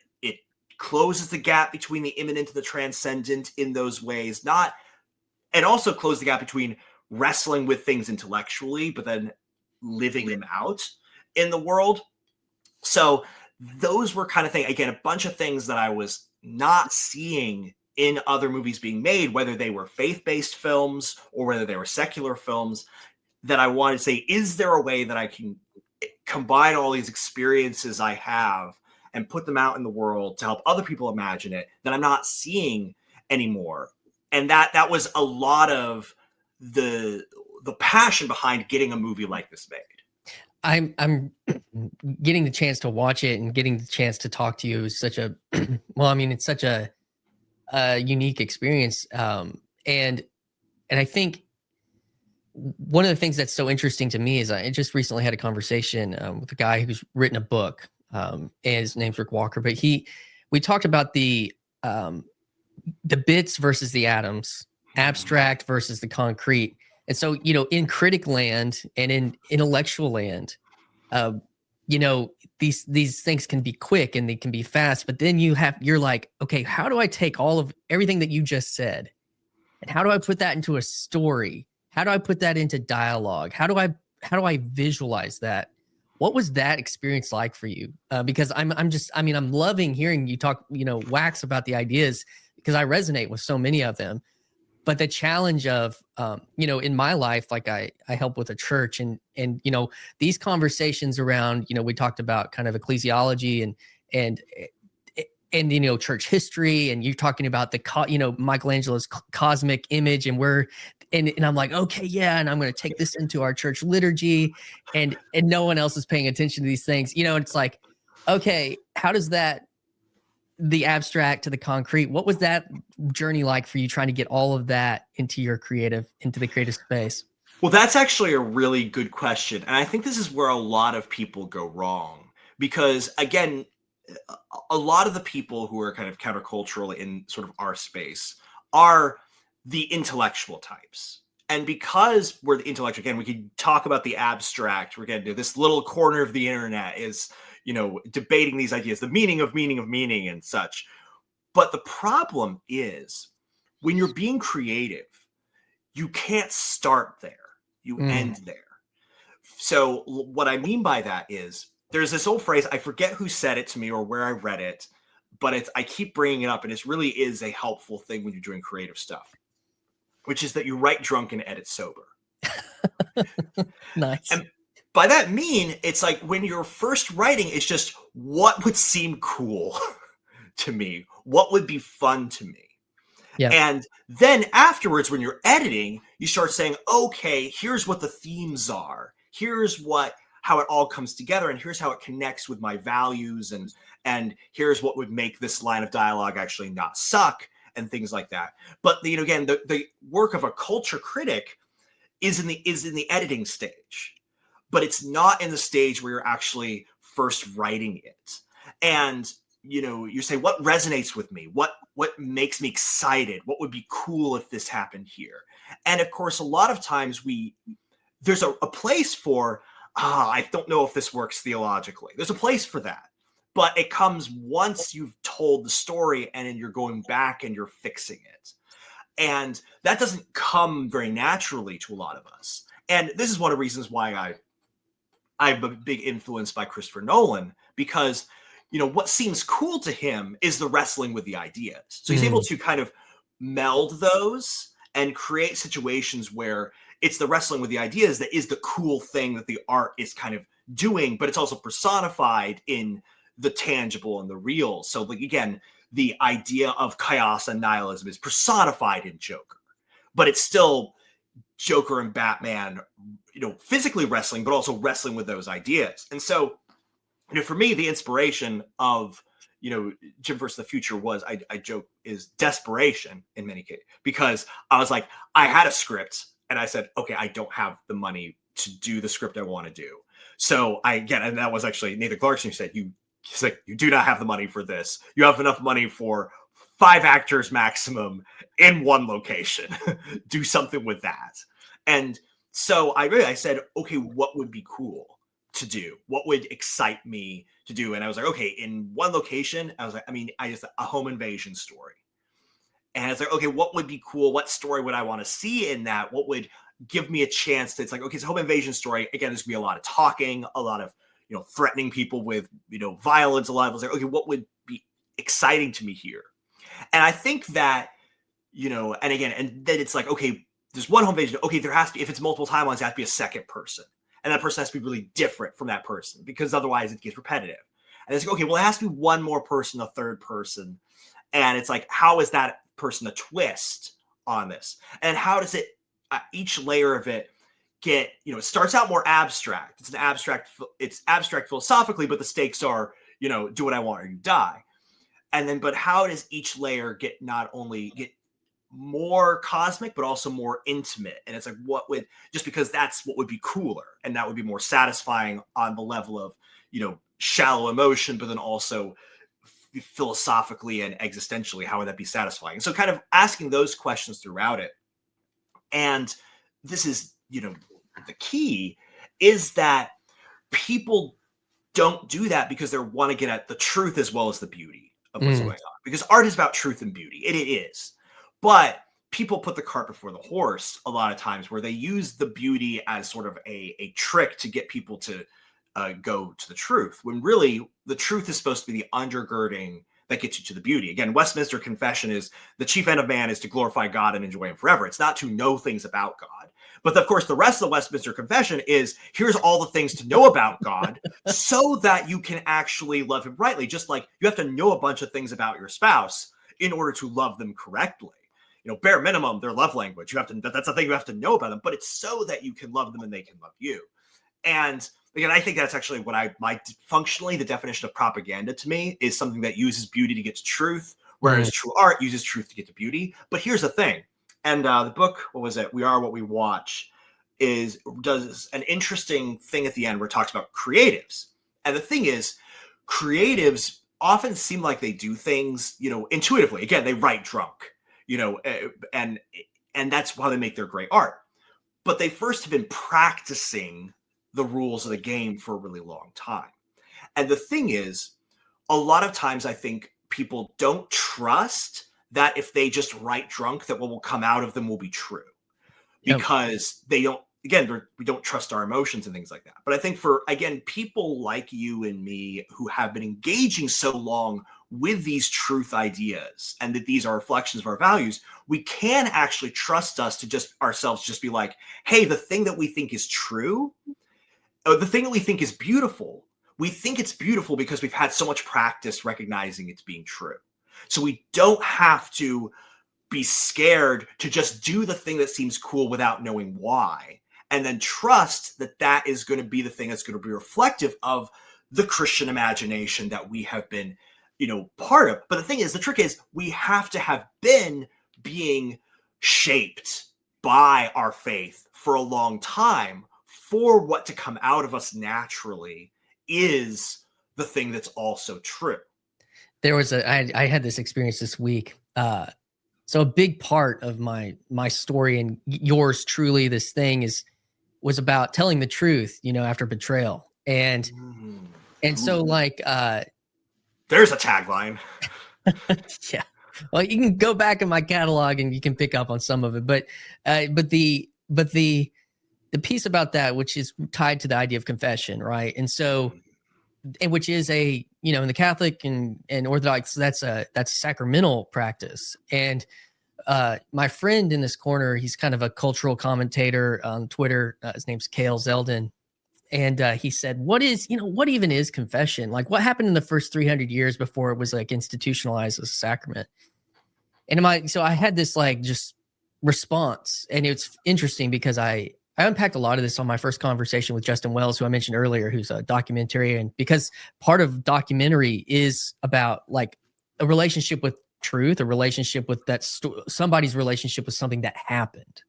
closes the gap between the immanent and the transcendent in those ways, and also close the gap between wrestling with things intellectually, but then living them out in the world. So those were kind of things, again, a bunch of things that I was not seeing in other movies being made, whether they were faith-based films or whether they were secular films, that I wanted to say, is there a way that I can combine all these experiences I have and put them out in the world to help other people imagine it that I'm not seeing anymore? And that was a lot of the passion behind getting a movie like this made. I'm getting the chance to watch it and getting the chance to talk to you is such a it's such a unique experience. And I think one of the things that's so interesting to me is I just recently had a conversation with a guy who's written a book, and his name's Rick Walker, but we talked about the bits versus the atoms, abstract versus the concrete. And so, in critic land and in intellectual land, these things can be quick and they can be fast, but then you're like, okay, how do I take all of everything that you just said and how do I put that into a story? How do I put that into dialogue? How do I visualize that? What was that experience like for you? Because I'm loving hearing you talk, wax about the ideas, because I resonate with so many of them. But the challenge of, you know, in my life, like I help with a church, and you know, these conversations around, you know, we talked about kind of ecclesiology and and you know, church history, and you're talking about you know, Michelangelo's cosmic image, and and I'm like, okay, yeah, and I'm going to take this into our church liturgy, and no one else is paying attention to these things, you know. It's like, okay, how does that, the abstract to the concrete, what was that journey like for you, trying to get all of that into the creative space? Well, that's actually a really good question. And I think this is where a lot of people go wrong. Because again, a lot of the people who are kind of countercultural in sort of our space are the intellectual types. And because we're the intellectual, again, we could talk about the abstract. We're going to do this little corner of the internet is, you know, debating these ideas, the meaning of meaning and such. But the problem is when you're being creative, you can't start there. You end there. So what I mean by that is there's this old phrase, I forget who said it to me or where I read it, but I keep bringing it up, and it really is a helpful thing when you're doing creative stuff, which is that you write drunk and edit sober. Nice. And by that mean, it's like when you're first writing, it's just what would seem cool to me, what would be fun to me. Yeah. And then afterwards, when you're editing, you start saying, okay, here's what the themes are. Here's how it all comes together. And here's how it connects with my values. And here's what would make this line of dialogue actually not suck and things like that. But you know, again, the work of a culture critic is in the editing stage, but it's not in the stage where you're actually first writing it. And you know, you say, what resonates with me? What makes me excited? What would be cool if this happened here? And of course, a lot of times there's a place for, I don't know if this works theologically. There's a place for that. But it comes once you've told the story and then you're going back and you're fixing it. And that doesn't come very naturally to a lot of us. And this is one of the reasons why I'm a big influence by Christopher Nolan, because you know, what seems cool to him is the wrestling with the ideas. So he's able to kind of meld those and create situations where it's the wrestling with the ideas that is the cool thing that the art is kind of doing, but it's also personified in the tangible and the real. So like, again, the idea of chaos and nihilism is personified in Joker, but it's still Joker and Batman, you know, physically wrestling, but also wrestling with those ideas. And so, you know, for me, the inspiration of, you know, Jim vs. the Future was, I joke, is desperation in many cases, because I was like, I had a script and I said, okay, I don't have the money to do the script I want to do. So and that was actually Nathan Clarkson who said, he's like, you do not have the money for this. You have enough money for 5 actors maximum in one location. Do something with that. And so I said, okay, what would be cool to do? What would excite me to do? And I was like, okay, in one location, I was like, a home invasion story. And it's like, okay, what would be cool? What story would I want to see in that? What would give me a chance to, it's like, okay, it's a home invasion story. Again, there's gonna be a lot of talking, a lot of, you know, threatening people with, you know, violence, a lot of, I was like, okay, what would be exciting to me here? And I think that, you know, and again, and then it's like, okay, there's one home invasion. Okay, there has to be, if it's multiple timelines, there has to be a second person. And that person has to be really different from that person, because otherwise it gets repetitive. And it's like, okay, well, it has to be one more person, a third person. And it's like, how is that person a twist on this? And how does it, each layer of it get, you know, it starts out more abstract. It's abstract philosophically, but the stakes are, you know, do what I want or you die. And then, but how does each layer get more cosmic, but also more intimate? And it's like, just because that's what would be cooler, and that would be more satisfying on the level of, you know, shallow emotion, but then also philosophically and existentially, how would that be satisfying? So kind of asking those questions throughout it. And this is, you know, the key is that people don't do that because they want to get at the truth as well as the beauty of what's going on. Because art is about truth and beauty. It is. But people put the cart before the horse a lot of times, where they use the beauty as sort of a trick to get people to go to the truth, when really the truth is supposed to be the undergirding that gets you to the beauty. Again, Westminster Confession is the chief end of man is to glorify God and enjoy him forever. It's not to know things about God. But of course, the rest of the Westminster Confession is here's all the things to know about God so that you can actually love him rightly. Just like you have to know a bunch of things about your spouse in order to love them correctly. You know, bare minimum, their love language. You have to, that's the thing you have to know about them, but it's so that you can love them and they can love you. And again, I think that's actually what functionally the definition of propaganda to me is something that uses beauty to get to truth, whereas true art uses truth to get to beauty. But here's the thing. And the book, what was it? We Are What We Watch does an interesting thing at the end where it talks about creatives. And the thing is, creatives often seem like they do things, you know, intuitively. Again, they write drunk, you know, and that's how they make their great art. But they first have been practicing the rules of the game for a really long time. And the thing is, a lot of times I think people don't trust that if they just write drunk, that what will come out of them will be true, because they don't, again, we don't trust our emotions and things like that. But I think for, again, people like you and me who have been engaging so long with these truth ideas and that these are reflections of our values, we can actually trust us to just ourselves just be like, hey, the thing that we think is true, or the thing that we think is beautiful, we think it's beautiful because we've had so much practice recognizing it's being true. So we don't have to be scared to just do the thing that seems cool without knowing why, and then trust that that is going to be the thing that's going to be reflective of the Christian imagination that we have been, you know, part of. But the thing is, the trick is we have to have been being shaped by our faith for a long time for what to come out of us naturally is the thing that's also true. There was I had this experience this week. So a big part of my story and yours truly, this thing was about telling the truth, you know, after betrayal. And so like, there's a tagline. Yeah. Well, you can go back in my catalog and you can pick up on some of it, but the piece about that, which is tied to the idea of confession, right? And so, and which is a, you know, in the Catholic and Orthodox, that's a sacramental practice. And my friend in this corner, he's kind of a cultural commentator on Twitter. His name's Cale Zeldin. And he said, what even is confession? Like, what happened in the first 300 years before it was like institutionalized as a sacrament? And so I had this like just response, and it's interesting because I unpacked a lot of this on my first conversation with Justin Wells, who I mentioned earlier, who's a documentarian, because part of documentary is about like a relationship with truth, a relationship with somebody's relationship with something that happened.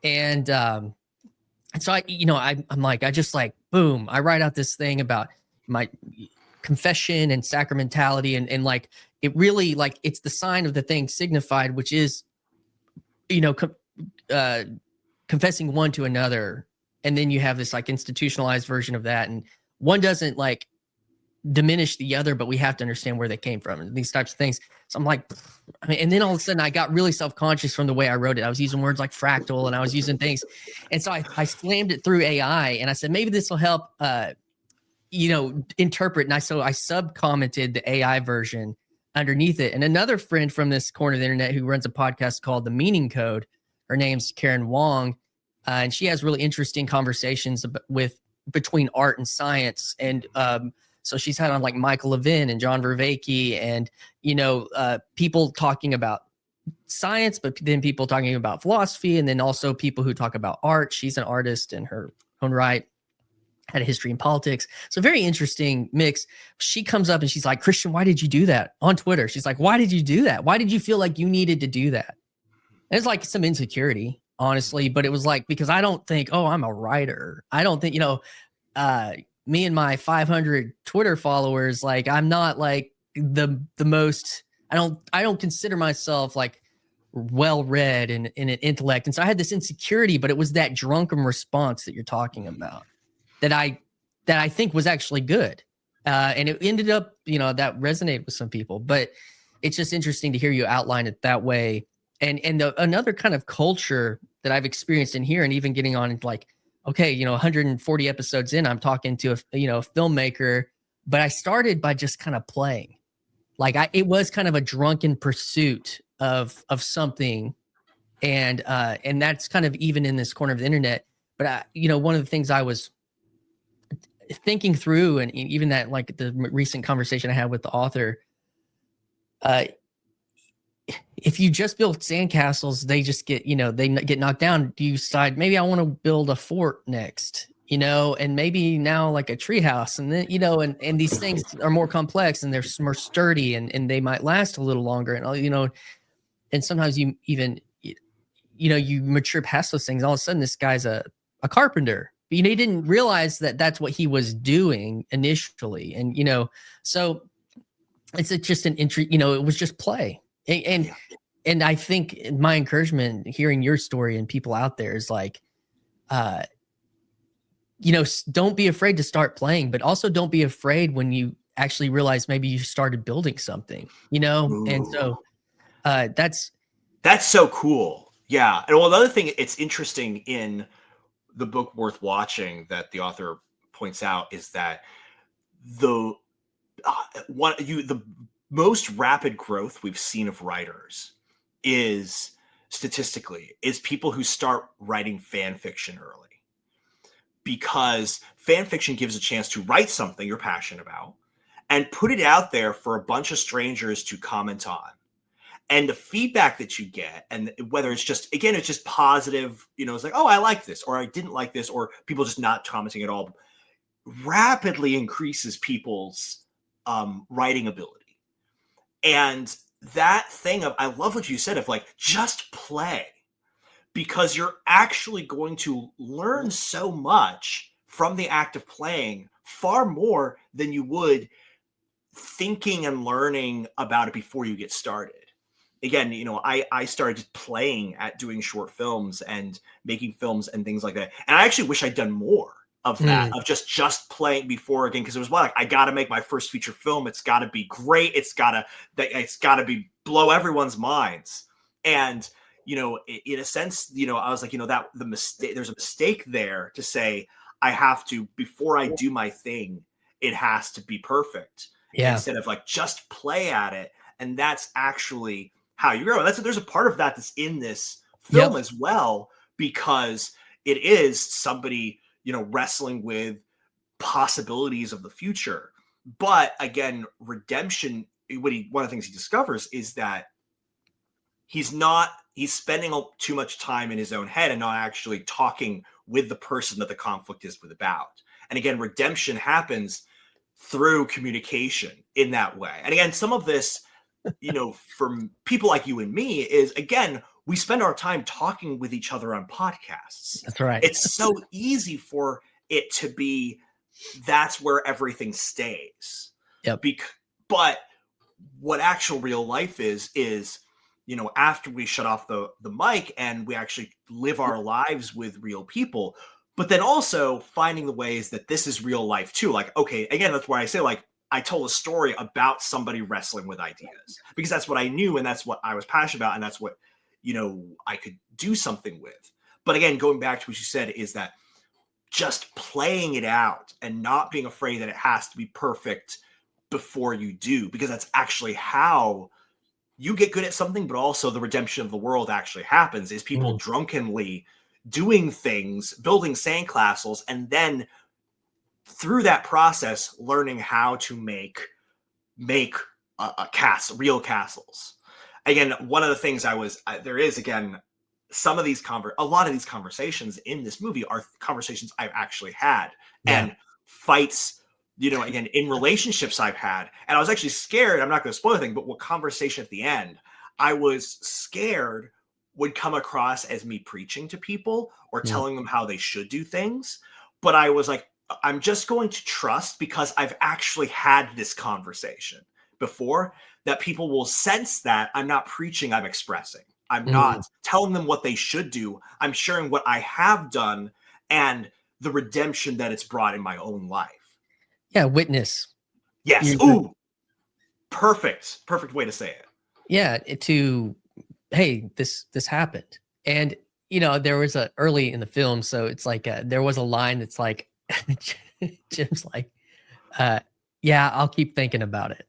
And so I'm like, I just like, boom, I write out this thing about my confession and sacramentality. And like, it really like, it's the sign of the thing signified, which is, you know, confessing one to another. And then you have this like institutionalized version of that. And one doesn't like diminish the other, but we have to understand where they came from and these types of things. So I'm like, I mean, and then all of a sudden I got really self-conscious from the way I wrote it. I was using words like fractal and I was using things. And so I slammed it through AI and I said, maybe this will help, interpret. And I sub-commented the AI version underneath it. And another friend from this corner of the internet who runs a podcast called The Meaning Code, her name's Karen Wong. And she has really interesting conversations between art and science. And, so she's had on like Michael Levin and John Vervaeke and, people talking about science, but then people talking about philosophy, and then also people who talk about art. She's an artist in her own right, had a history in politics. So very interesting mix. She comes up and she's like, Christian, why did you do that? On Twitter, she's like, why did you do that? Why did you feel like you needed to do that? And it's like some insecurity, honestly, but it was like, because I don't think, oh, I'm a writer. I don't think, me and my 500 Twitter followers, like I'm not like the most, I don't consider myself like well-read in an intellect. And so I had this insecurity, but it was that drunken response that you're talking about that I think was actually good. And it ended up, that resonated with some people, but it's just interesting to hear you outline it that way. And another kind of culture that I've experienced in here, and even getting on like, okay, 140 episodes in, I'm talking to a filmmaker, but I started by just kind of playing. Like it was kind of a drunken pursuit of something. And that's kind of even in this corner of the internet. But one of the things I was thinking through, and even that, like the recent conversation I had with the author, uh, if you just build sandcastles, they just get, they get knocked down. Do you decide, maybe I want to build a fort next, and maybe now like a treehouse, and then, and these things are more complex and they're more sturdy, and they might last a little longer. And, and sometimes you even, you mature past those things. All of a sudden, this guy's a carpenter. But, he didn't realize that that's what he was doing initially. And, so it's just an entry, it was just play. And I think my encouragement hearing your story and people out there is like, don't be afraid to start playing, but also don't be afraid when you actually realize maybe you started building something, Ooh. And so that's so cool. Yeah. And well, another thing, it's interesting in the book Worth Watching that the author points out is that the most rapid growth we've seen of writers is statistically is people who start writing fan fiction early, because fan fiction gives a chance to write something you're passionate about and put it out there for a bunch of strangers to comment on. And the feedback that you get, and whether it's just, again, it's just positive, it's like, oh, I like this, or I didn't like this, or people just not commenting at all, rapidly increases people's writing ability. And that thing of, I love what you said of like, just play, because you're actually going to learn so much from the act of playing, far more than you would thinking and learning about it before you get started. Again, I started playing at doing short films and making films and things like that. And I actually wish I'd done more of that, of just playing before, again, because it was like, I got to make my first feature film. It's got to be great. It's got to be blow everyone's minds. And, in a sense, I was like, that the mistake, there's a mistake there to say, I have to, before I do my thing, it has to be perfect. Yeah. Instead of like, just play at it. And that's actually how you grow. There's a part of that that's in this film as well, because it is somebody, wrestling with possibilities of the future. But again, redemption, one of the things he discovers is that he's spending too much time in his own head and not actually talking with the person that the conflict is about. And again, redemption happens through communication in that way. And again, some of this, from people like you and me, is, again, we spend our time talking with each other on podcasts. That's right. It's so easy for it to be, that's where everything stays. Yep. But what actual real life is, after we shut off the mic and we actually live our lives with real people, but then also finding the ways that this is real life too. Like, okay, again, that's why I say, like, I told a story about somebody wrestling with ideas, because that's what I knew and that's what I was passionate about, and that's what, I could do something with. But again, going back to what you said, is that just playing it out and not being afraid that it has to be perfect before you do, because that's actually how you get good at something, but also the redemption of the world actually happens, is people drunkenly doing things, building sandcastles, and then through that process, learning how to make a castle, real castles. Again, one of the things there is, again, a lot of these conversations in this movie are conversations I've actually had, and fights, again, in relationships I've had. And I was actually scared, I'm not going to spoil anything, but what conversation at the end, I was scared would come across as me preaching to people or telling them how they should do things. But I was like, I'm just going to trust, because I've actually had this conversation before, that people will sense that I'm not preaching, I'm expressing. I'm not telling them what they should do. I'm sharing what I have done and the redemption that it's brought in my own life. Yeah, witness. Yes. Ooh, perfect way to say it. Yeah, hey, this happened. And, there was early in the film, so it's like, there was a line that's like, Jim's like, yeah, I'll keep thinking about it.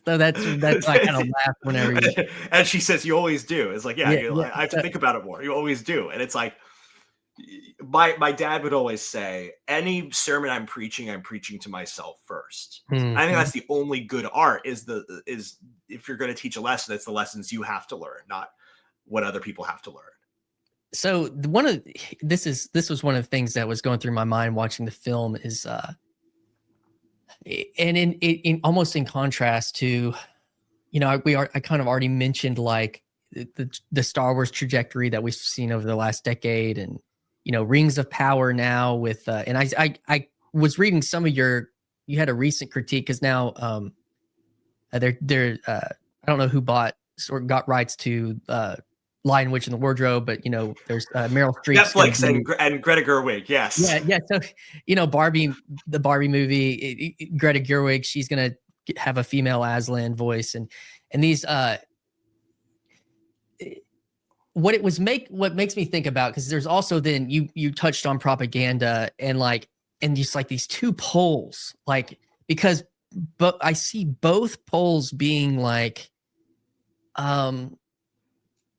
So that's why I kind of laugh whenever you. And she says, "You always do." It's like, yeah, Yeah, yeah. I have to think about it more. You always do, and it's like my dad would always say, any sermon I'm preaching to myself first. I think Mhm. that's the only good art is if you're going to teach a lesson, it's the lessons you have to learn, not what other people have to learn. So one of this was one of the things that was going through my mind watching the film is and in almost in contrast to, I kind of already mentioned like the Star Wars trajectory that we've seen over the last decade, and Rings of Power now with and I was reading some of you had a recent critique because now they're I don't know who bought or got rights to Lion Witch in the Wardrobe, but there's Meryl Streep's going to Netflix be. and Greta Gerwig, yes. Yeah, yeah. So, Barbie, the Barbie movie, Greta Gerwig, she's gonna have a female Aslan voice, and these what makes me think about, because there's also then you touched on propaganda and just like these two poles, like because but I see both poles being like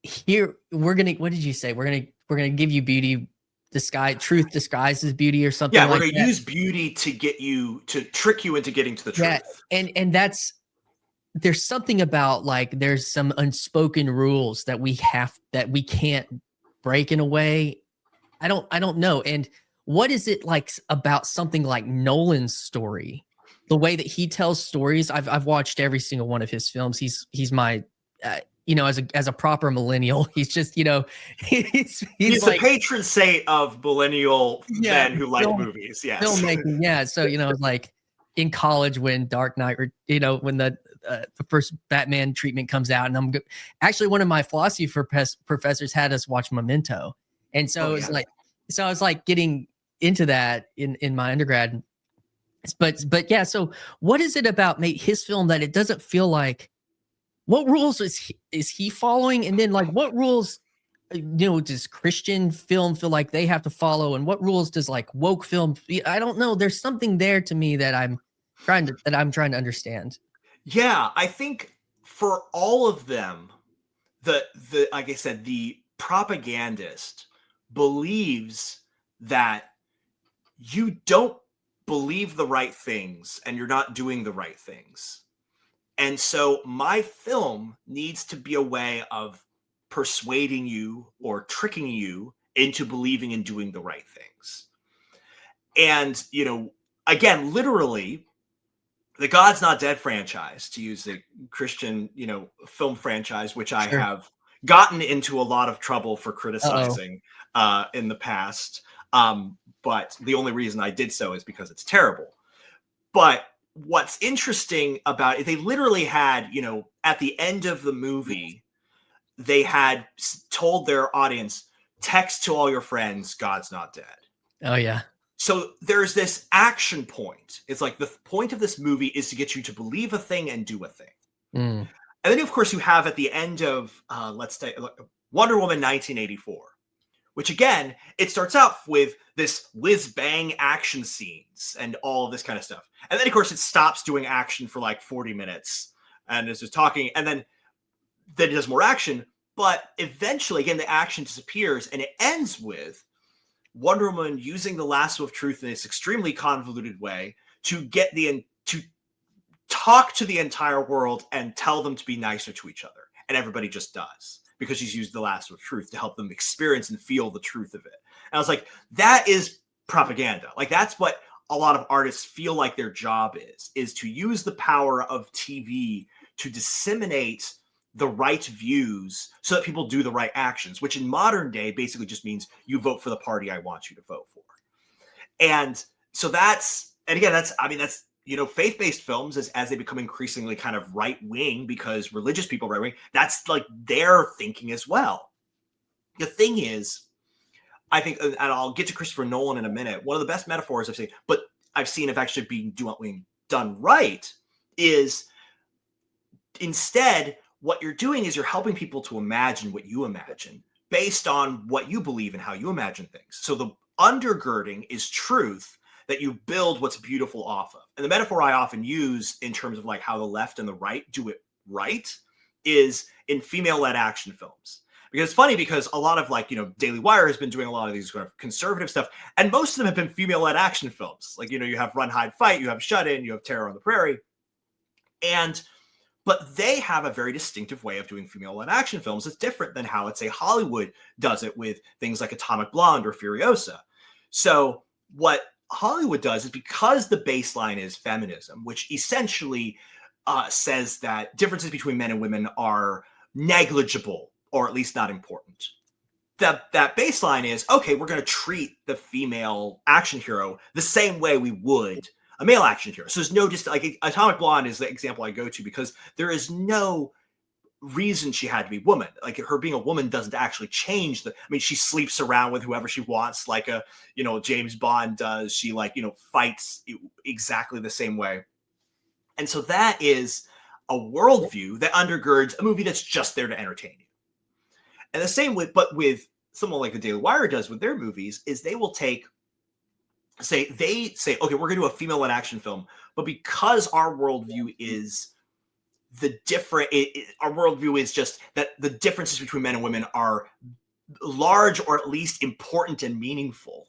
here we're gonna what did you say we're gonna give you beauty truth disguises beauty or something Yeah, we're like going to that. use beauty to trick you into getting to the Yeah, truth. and that's there's something about like there's some unspoken rules that we can't break in a way. I don't know. And what is it like about something like Nolan's story? The way that he tells stories, I've watched every single one of his films. He's my as a proper millennial, he's just, he's He's the like, patron saint of millennial yeah, men who like movies. Yes. filmmaking, yeah. So, like in college when Dark Knight, when the first Batman treatment comes out, and actually one of my philosophy professors had us watch Memento, and Oh so it's yeah. like, so I was like getting into that in my undergrad, but yeah. So what is it about his film that it doesn't feel like? What rules is he following, and then like what rules does Christian film feel like they have to follow, and what rules does like woke film? I don't know. There's something there to me that I'm trying to understand. Yeah, I think for all of them, the like I said, the propagandist believes that you don't believe the right things and you're not doing the right things. And so my film needs to be a way of persuading you or tricking you into believing and doing the right things. And, again, literally, the God's Not Dead franchise, to use the Christian, film franchise, which I Sure. have gotten into a lot of trouble for Uh-oh. criticizing in the past. But the only reason I did so is because it's terrible. But what's interesting about it, they literally had, at the end of the movie, they had told their audience, text to all your friends, God's not dead. Oh yeah. So there's this action point. It's like the point of this movie is to get you to believe a thing and do a thing. Mm. And then, of course, you have at the end of, let's say, Wonder Woman 1984, which again, it starts off with this whiz bang action scenes and all of this kind of stuff. And then, of course, it stops doing action for like 40 minutes and is just talking. And then it does more action. But eventually, again, the action disappears and it ends with Wonder Woman using the lasso of truth in this extremely convoluted way to to talk to the entire world and tell them to be nicer to each other. And everybody just does because she's used the lasso of truth to help them experience and feel the truth of it. And I was like, that is propaganda. Like that's what a lot of artists feel like their job is to use the power of TV to disseminate the right views so that people do the right actions, which in modern day basically just means you vote for the party I want you to vote for. And so that's faith-based films as they become increasingly kind of right-wing because religious people right-wing, that's like their thinking as well. The thing is, I think, and I'll get to Christopher Nolan in a minute, one of the best metaphors I've seen of actually being done right is instead what you're doing is you're helping people to imagine what you imagine based on what you believe and how you imagine things. So the undergirding is truth, that you build what's beautiful off of. And the metaphor I often use in terms of like how the left and the right do it right is in female-led action films. Because it's funny because a lot of like, Daily Wire has been doing a lot of these kind of conservative stuff, and most of them have been female-led action films. Like, you have Run, Hide, Fight, you have Shut In, you have Terror on the Prairie. But they have a very distinctive way of doing female-led action films. It's different than how, let's say, Hollywood does it with things like Atomic Blonde or Furiosa. So what Hollywood does is, because the baseline is feminism, which essentially says that differences between men and women are negligible, or at least not important. That baseline is, okay, we're going to treat the female action hero the same way we would a male action hero. So there's no like Atomic Blonde is the example I go to, because there is no reason she had to be woman. Like, her being a woman doesn't actually change she sleeps around with whoever she wants, like James Bond does. She fights exactly the same way. And so that is a worldview that undergirds a movie that's just there to entertain you. And the same with someone like the Daily Wire does with their movies, is they will say, okay, we're going to do a female-led action film, but because our worldview is our worldview is just that the differences between men and women are large, or at least important and meaningful,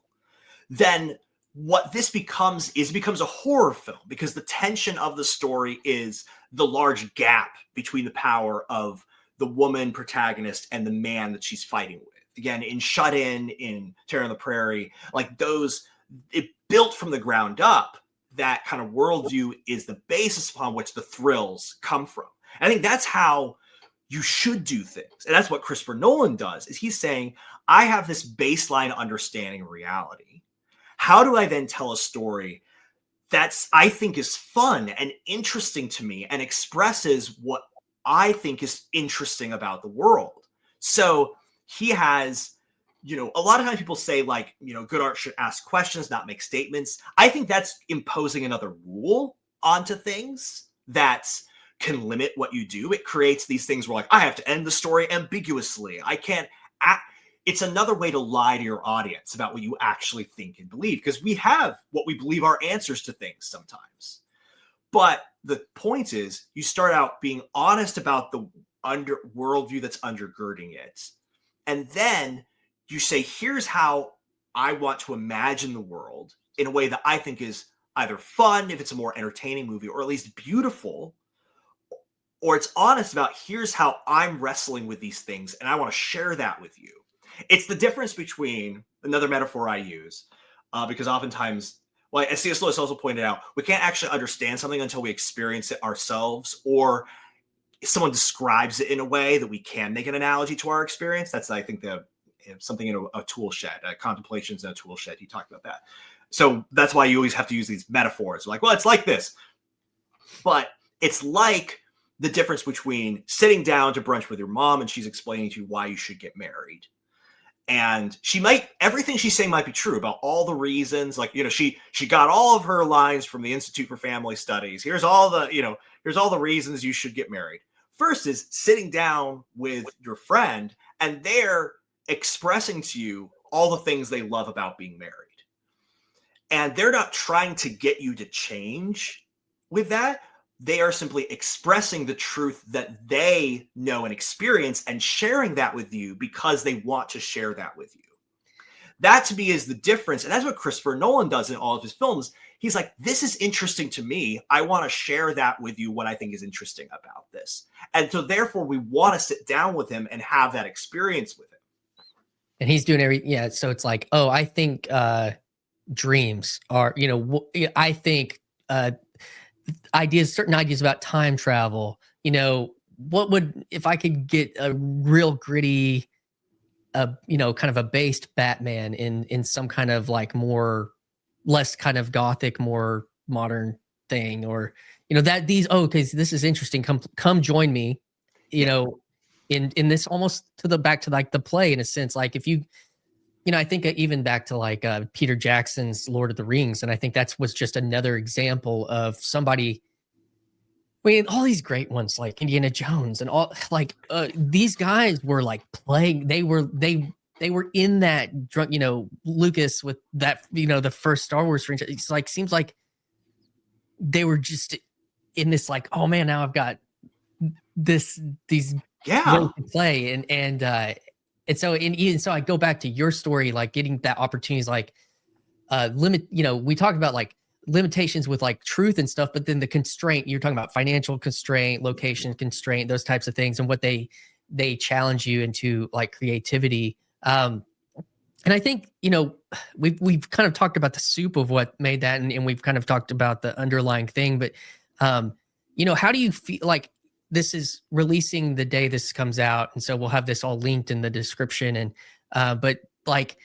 then what this becomes a horror film, because the tension of the story is the large gap between the power of the woman protagonist and the man that she's fighting with. Again, in Shut In Terror on the Prairie, like those, it built from the ground up. That kind of worldview is the basis upon which the thrills come from. And I think that's how you should do things. And that's what Christopher Nolan does, is he's saying, I have this baseline understanding of reality. How do I then tell a story that's, I think, is fun and interesting to me and expresses what I think is interesting about the world? So he has, a lot of times people say, like, good art should ask questions, not make statements. I think that's imposing another rule onto things that can limit what you do. It creates these things where, like, I have to end the story ambiguously. I can't act. It's another way to lie to your audience about what you actually think and believe, because we have what we believe are answers to things sometimes. But the point is, you start out being honest about the worldview that's undergirding it. And then you say, here's how I want to imagine the world in a way that I think is either fun, if it's a more entertaining movie, or at least beautiful, or it's honest about, here's how I'm wrestling with these things, and I want to share that with you. It's the difference between, another metaphor I use, because oftentimes, well, as C.S. Lewis also pointed out, we can't actually understand something until we experience it ourselves, or someone describes it in a way that we can make an analogy to our experience. That's, I think, something in a tool shed, contemplations in a tool shed. He talked about that. So that's why you always have to use these metaphors. Like, well, it's like this. But it's like the difference between sitting down to brunch with your mom and she's explaining to you why you should get married. And everything she's saying might be true about all the reasons. Like, she got all of her lines from the Institute for Family Studies. Here's all the reasons you should get married. First is sitting down with your friend, and they're expressing to you all the things they love about being married. And they're not trying to get you to change with that. They are simply expressing the truth that they know and experience and sharing that with you because they want to share that with you. That, to me, is the difference. And that's what Christopher Nolan does in all of his films. He's like, this is interesting to me. I want to share that with you, what I think is interesting about this. And so therefore, we want to sit down with him and have that experience with him. And he's doing yeah. So it's like, oh, I think dreams are, I think certain ideas about time travel, what would, if I could get a real gritty, kind of a based Batman in some kind of like less kind of gothic, more modern thing, or, that because this is interesting. Come join me, in this, almost back to like the play, in a sense. Like, if you, I think even back to like Peter Jackson's Lord of the Rings. And I think was just another example of somebody, all these great ones like Indiana Jones and all, like these guys were like playing, they they were in that drunk, Lucas with that, the first Star Wars franchise. It's like, seems like they were just in this like, oh man, now I've got these Yeah. ways to play. And so I go back to your story, like getting that opportunities, like limit, we talked about like limitations with like truth and stuff, but then the constraint, you're talking about financial constraint, location constraint, those types of things, and what they challenge you into like creativity. And I think, we've kind of talked about the soup of what made that, and we've kind of talked about the underlying thing, but how do you feel like this is releasing the day this comes out? And so we'll have this all linked in the description. And but like,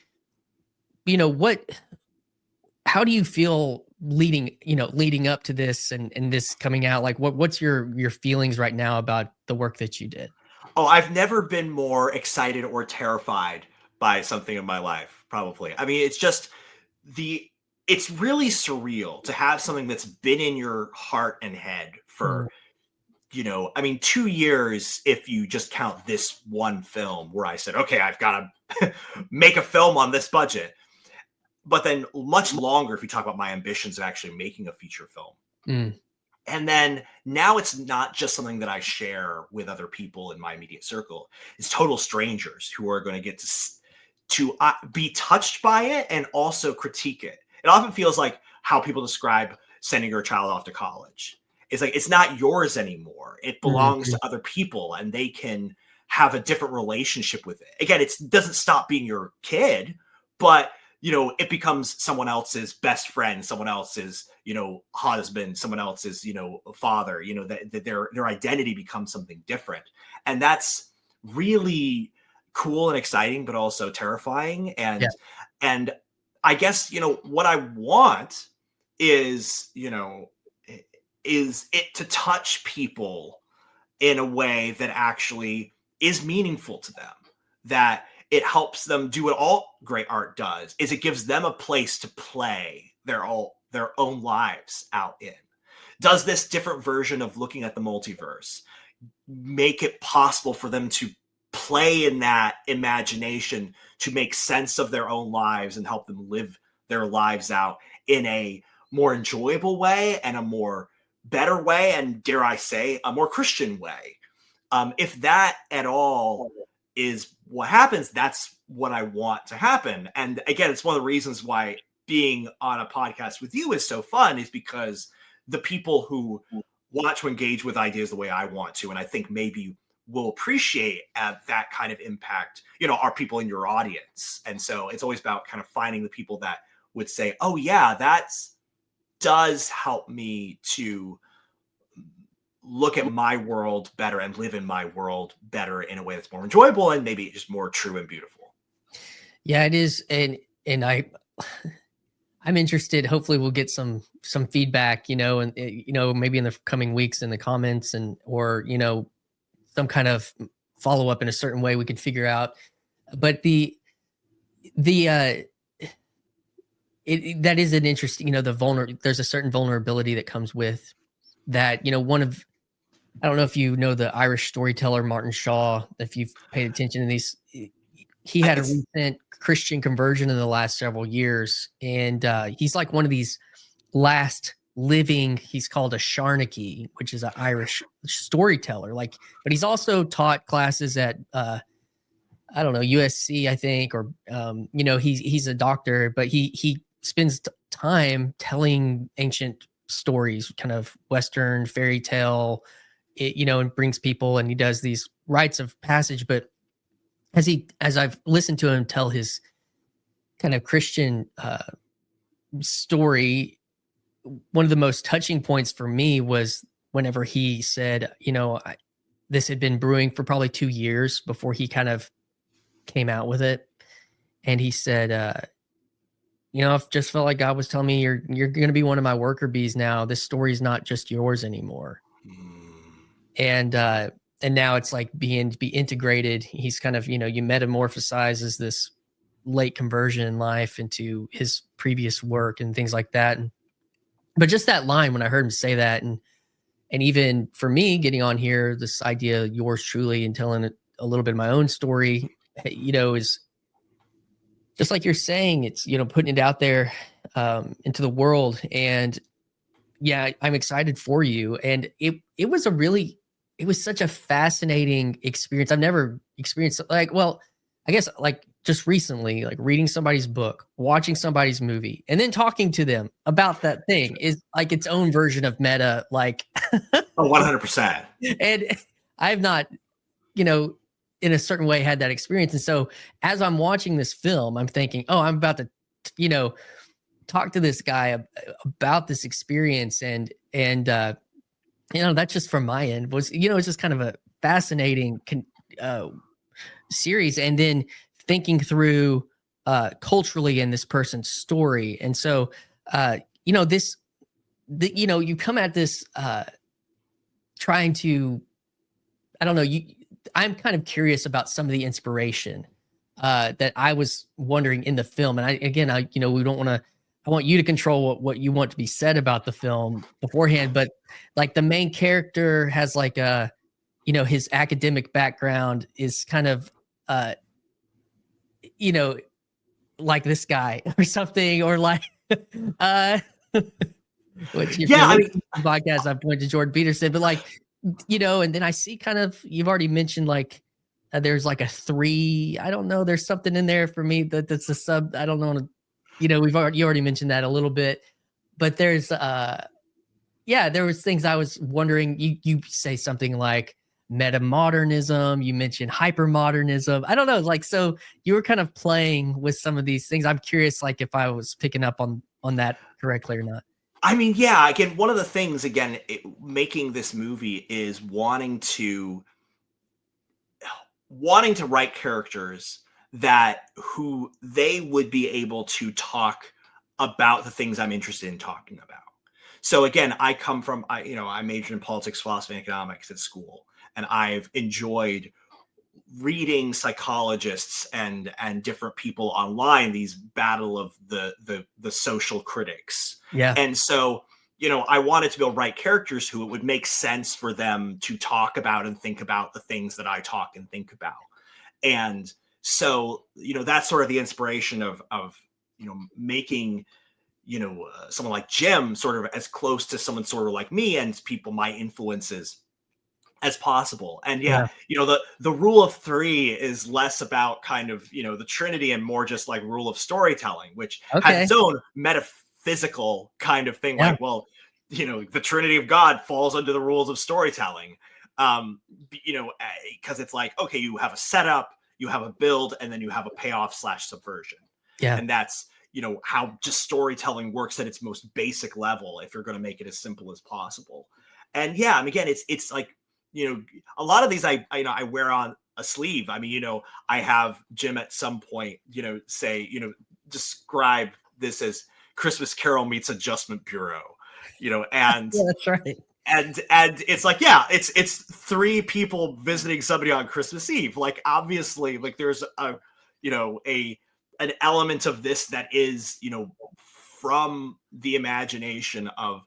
what, how do you feel leading up to this and this coming out? Like what's your feelings right now about the work that you did? Oh, I've never been more excited or terrified by something in my life, probably. I mean, it's really surreal to have something that's been in your heart and head for, 2 years, if you just count this one film where I said, okay, I've got to make a film on this budget. But then much longer if you talk about my ambitions of actually making a feature film. Mm. And then now it's not just something that I share with other people in my immediate circle. It's total strangers who are going to get to be touched by it and also critique it. It often feels like how people describe sending your child off to college. It's like, it's not yours anymore. It belongs to other people, and they can have a different relationship with it. Again, it doesn't stop being your kid, but it becomes someone else's best friend, someone else's, husband, someone else's, father, that their identity becomes something different. And that's really cool and exciting, but also terrifying. And I guess, what I want is, is it to touch people in a way that actually is meaningful to them, that it helps them do what all great art does, is it gives them a place to play their own lives out in. Does this different version of looking at the multiverse make it possible for them to play in that imagination, to make sense of their own lives and help them live their lives out in a more enjoyable way and a more better way, and dare I say, a more Christian way? If that at all is what happens, that's what I want to happen. And again, it's one of the reasons why being on a podcast with you is so fun, is because the people who want to engage with ideas the way I want to, and I think maybe will appreciate that kind of impact, are people in your audience. And so it's always about kind of finding the people that would say, oh yeah, that does help me to look at my world better and live in my world better in a way that's more enjoyable and maybe just more true and beautiful. Yeah, it is. And I'm interested. Hopefully we'll get some feedback, and maybe in the coming weeks in the comments, or some kind of follow up in a certain way we could figure out. But that is an interesting, there's a certain vulnerability that comes with that. I don't know if you know the Irish storyteller Martin Shaw, if you've paid attention to these. He had a recent Christian conversion in the last several years, and he's like one of these last living, he's called a Sharnackie, which is an Irish storyteller. But he's also taught classes at I don't know, USC, I think, or he's a doctor, but he spends time telling ancient stories, kind of Western fairy tale, and brings people, and he does these rites of passage. But as I've listened to him tell his kind of Christian story, one of the most touching points for me was whenever he said, this had been brewing for probably 2 years before he kind of came out with it. And he said, I've just felt like God was telling me you're going to be one of my worker bees now. This story's not just yours anymore. And now it's like be integrated. He's kind of, you metamorphosize as this late conversion in life into his previous work and things like that. But just that line, when I heard him say that, and even for me getting on here, this idea, yours truly, and telling a little bit of my own story, is just like you're saying, it's, putting it out there into the world. And yeah, I'm excited for you. And it was it was such a fascinating experience. I've never experienced, like, well, I guess like just recently, like reading somebody's book, watching somebody's movie, and then talking to them about that thing is like its own version of meta. Like, Oh, 100%. and I've not, you know, in a certain way had that experience. And so as I'm watching this film, I'm thinking, oh, I'm about to, you know, talk to this guy about this experience. And that's just from my end was, it's just kind of a fascinating uh, series. And then thinking through culturally in this person's story. And so, uh, this, you come at this trying to, I don't know, I'm kind of curious about some of the inspiration that I was wondering in the film. And we don't want to, I want you to control what you want to be said about the film beforehand. But like the main character has like his academic background is kind of, uh, you know, like this guy or something, or like, uh, which if Yeah, you're I listening mean, to the podcast, I point to Jordan Peterson, but like, and then I see kind of, you've already mentioned like, there's like a 3, I don't know, there's something in there for me that's a sub, I don't know, you already mentioned that a little bit, but there's, yeah, there was things I was wondering, you say something like metamodernism, you mentioned hypermodernism. I don't know, like, so you were kind of playing with some of these things. I'm curious, like, if I was picking up on that correctly or not. I mean, yeah, again, one of the things, again, making this movie is wanting to write characters that who they would be able to talk about the things I'm interested in talking about. So again, I come from, I majored in politics, philosophy, and economics at school, and I've enjoyed reading psychologists and different people online, these battle of the social critics. Yeah. And so, I wanted to be able to write characters who it would make sense for them to talk about and think about the things that I talk and think about. And so, that's sort of the inspiration of making someone like Jim sort of as close to someone sort of like me and people my influences as possible. And yeah, Yeah. the rule of 3 is less about kind of, the Trinity and more just like rule of storytelling, which has Okay. its own metaphysical kind of thing. Yeah. Like, well, the Trinity of God falls under the rules of storytelling. Because it's like, okay, you have a setup, you have a build, and then you have a payoff / subversion. Yeah. And that's, how just storytelling works at its most basic level, if you're going to make it as simple as possible. And yeah, and again, it's like, a lot of these I wear on a sleeve. I mean, I have Jim at some point, say, describe this as Christmas Carol meets Adjustment Bureau, and Yeah, that's right. and it's like, yeah, it's 3 people visiting somebody on Christmas Eve. Like, obviously, like there's an element of this that is, from the imagination of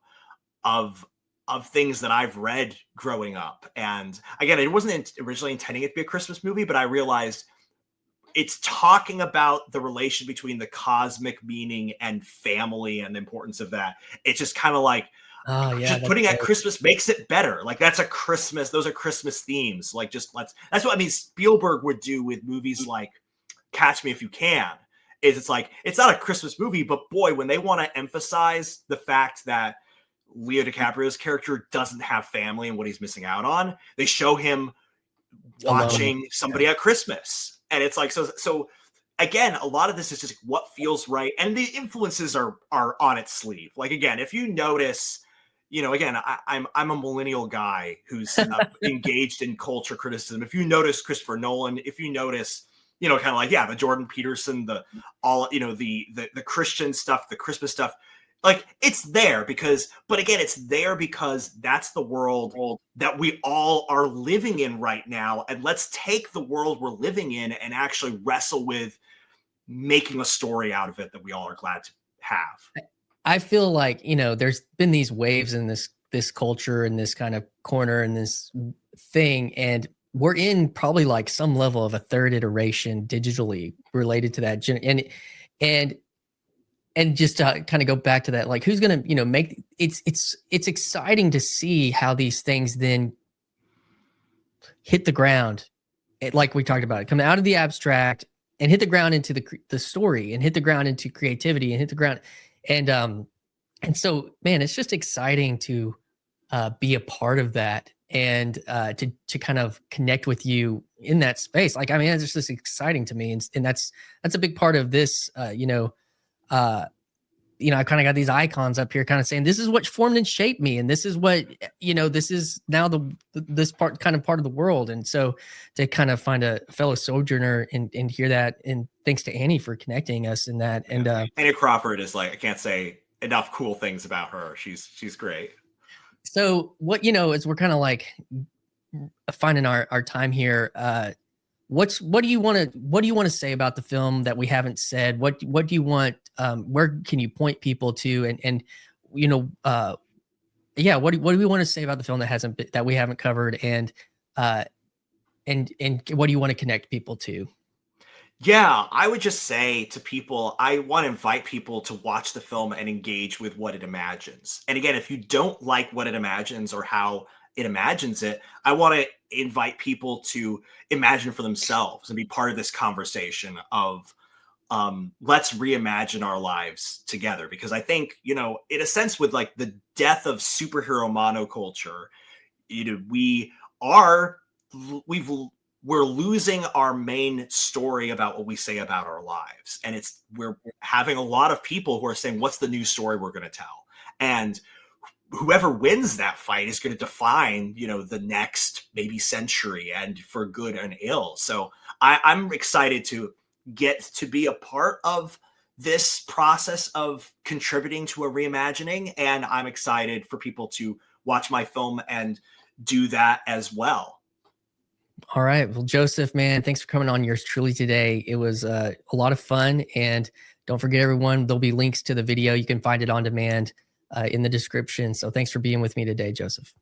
things that I've read growing up. And again, it wasn't originally intending it to be a Christmas movie, but I realized it's talking about the relation between the cosmic meaning and family and the importance of that. It's just kind of like, Oh, yeah, just that's putting at great. Christmas makes it better. Like, those are Christmas themes. Like, that's what I mean. Spielberg would do with movies like Catch Me If You Can. It's like, it's not a Christmas movie, but boy, when they want to emphasize the fact that Leo DiCaprio's character doesn't have family and what he's missing out on, they show him Alone. watching somebody at Christmas. And it's like, so again, a lot of this is just what feels right. And the influences are on its sleeve. Like, again, if you notice, again, I'm a millennial guy who's engaged in culture criticism. If you notice Christopher Nolan, if you notice, kind of like, yeah, the Jordan Peterson, the Christian stuff, the Christmas stuff, like, it's there it's there because that's the world that we all are living in right now. And let's take the world we're living in and actually wrestle with making a story out of it that we all are glad to have. I feel like, there's been these waves in this culture and this kind of corner and this thing. And we're in probably like some level of a third iteration digitally related to that. And just to kind of go back to that, like who's going to, make it's exciting to see how these things then hit the ground. Like we talked about, it come out of the abstract and hit the ground into the story, and hit the ground into creativity, and hit the ground. And so, man, it's just exciting to be a part of that, and to kind of connect with you in that space. Like, I mean, it's just exciting to me, and that's a big part of this. I kind of got these icons up here kind of saying, this is what formed and shaped me. And this is what, this is now this part of the world. And so to kind of find a fellow sojourner and hear that, and thanks to Annie for connecting us in that. And Annie Crawford is like, I can't say enough cool things about her. She's great. So what, as we're kind of like finding our time here, what do you want to say about the film that we haven't said? What do you want? Where can you point people to? What do we want to say about the film that we haven't covered? And what do you want to connect people to? Yeah, I would just say to people, I want to invite people to watch the film and engage with what it imagines. And again, if you don't like what it imagines or how it imagines it, I want to invite people to imagine for themselves and be part of this conversation of let's reimagine our lives together. Because I think, in a sense, with like the death of superhero monoculture, we're losing our main story about what we say about our lives. And we're having a lot of people who are saying, what's the new story we're going to tell? And whoever wins that fight is going to define, the next maybe century, and for good and ill. So I'm excited to get to be a part of this process of contributing to a reimagining. And I'm excited for people to watch my film and do that as well. All right. Well, Joseph, man, thanks for coming on yours truly today. It was a lot of fun. And don't forget, everyone, there'll be links to the video. You can find it on demand in the description. So thanks for being with me today, Joseph.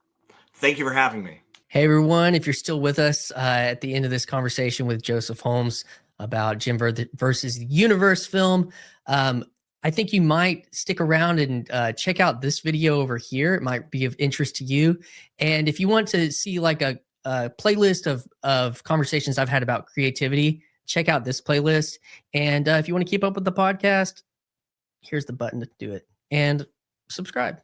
Thank you for having me. Hey, everyone, if you're still with us at the end of this conversation with Joseph Holmes about Jim versus the Universe film, I think you might stick around and check out this video over here. It might be of interest to you. And if you want to see like a playlist of conversations I've had about creativity, check out this playlist. And if you want to keep up with the podcast, here's the button to do it, and subscribe.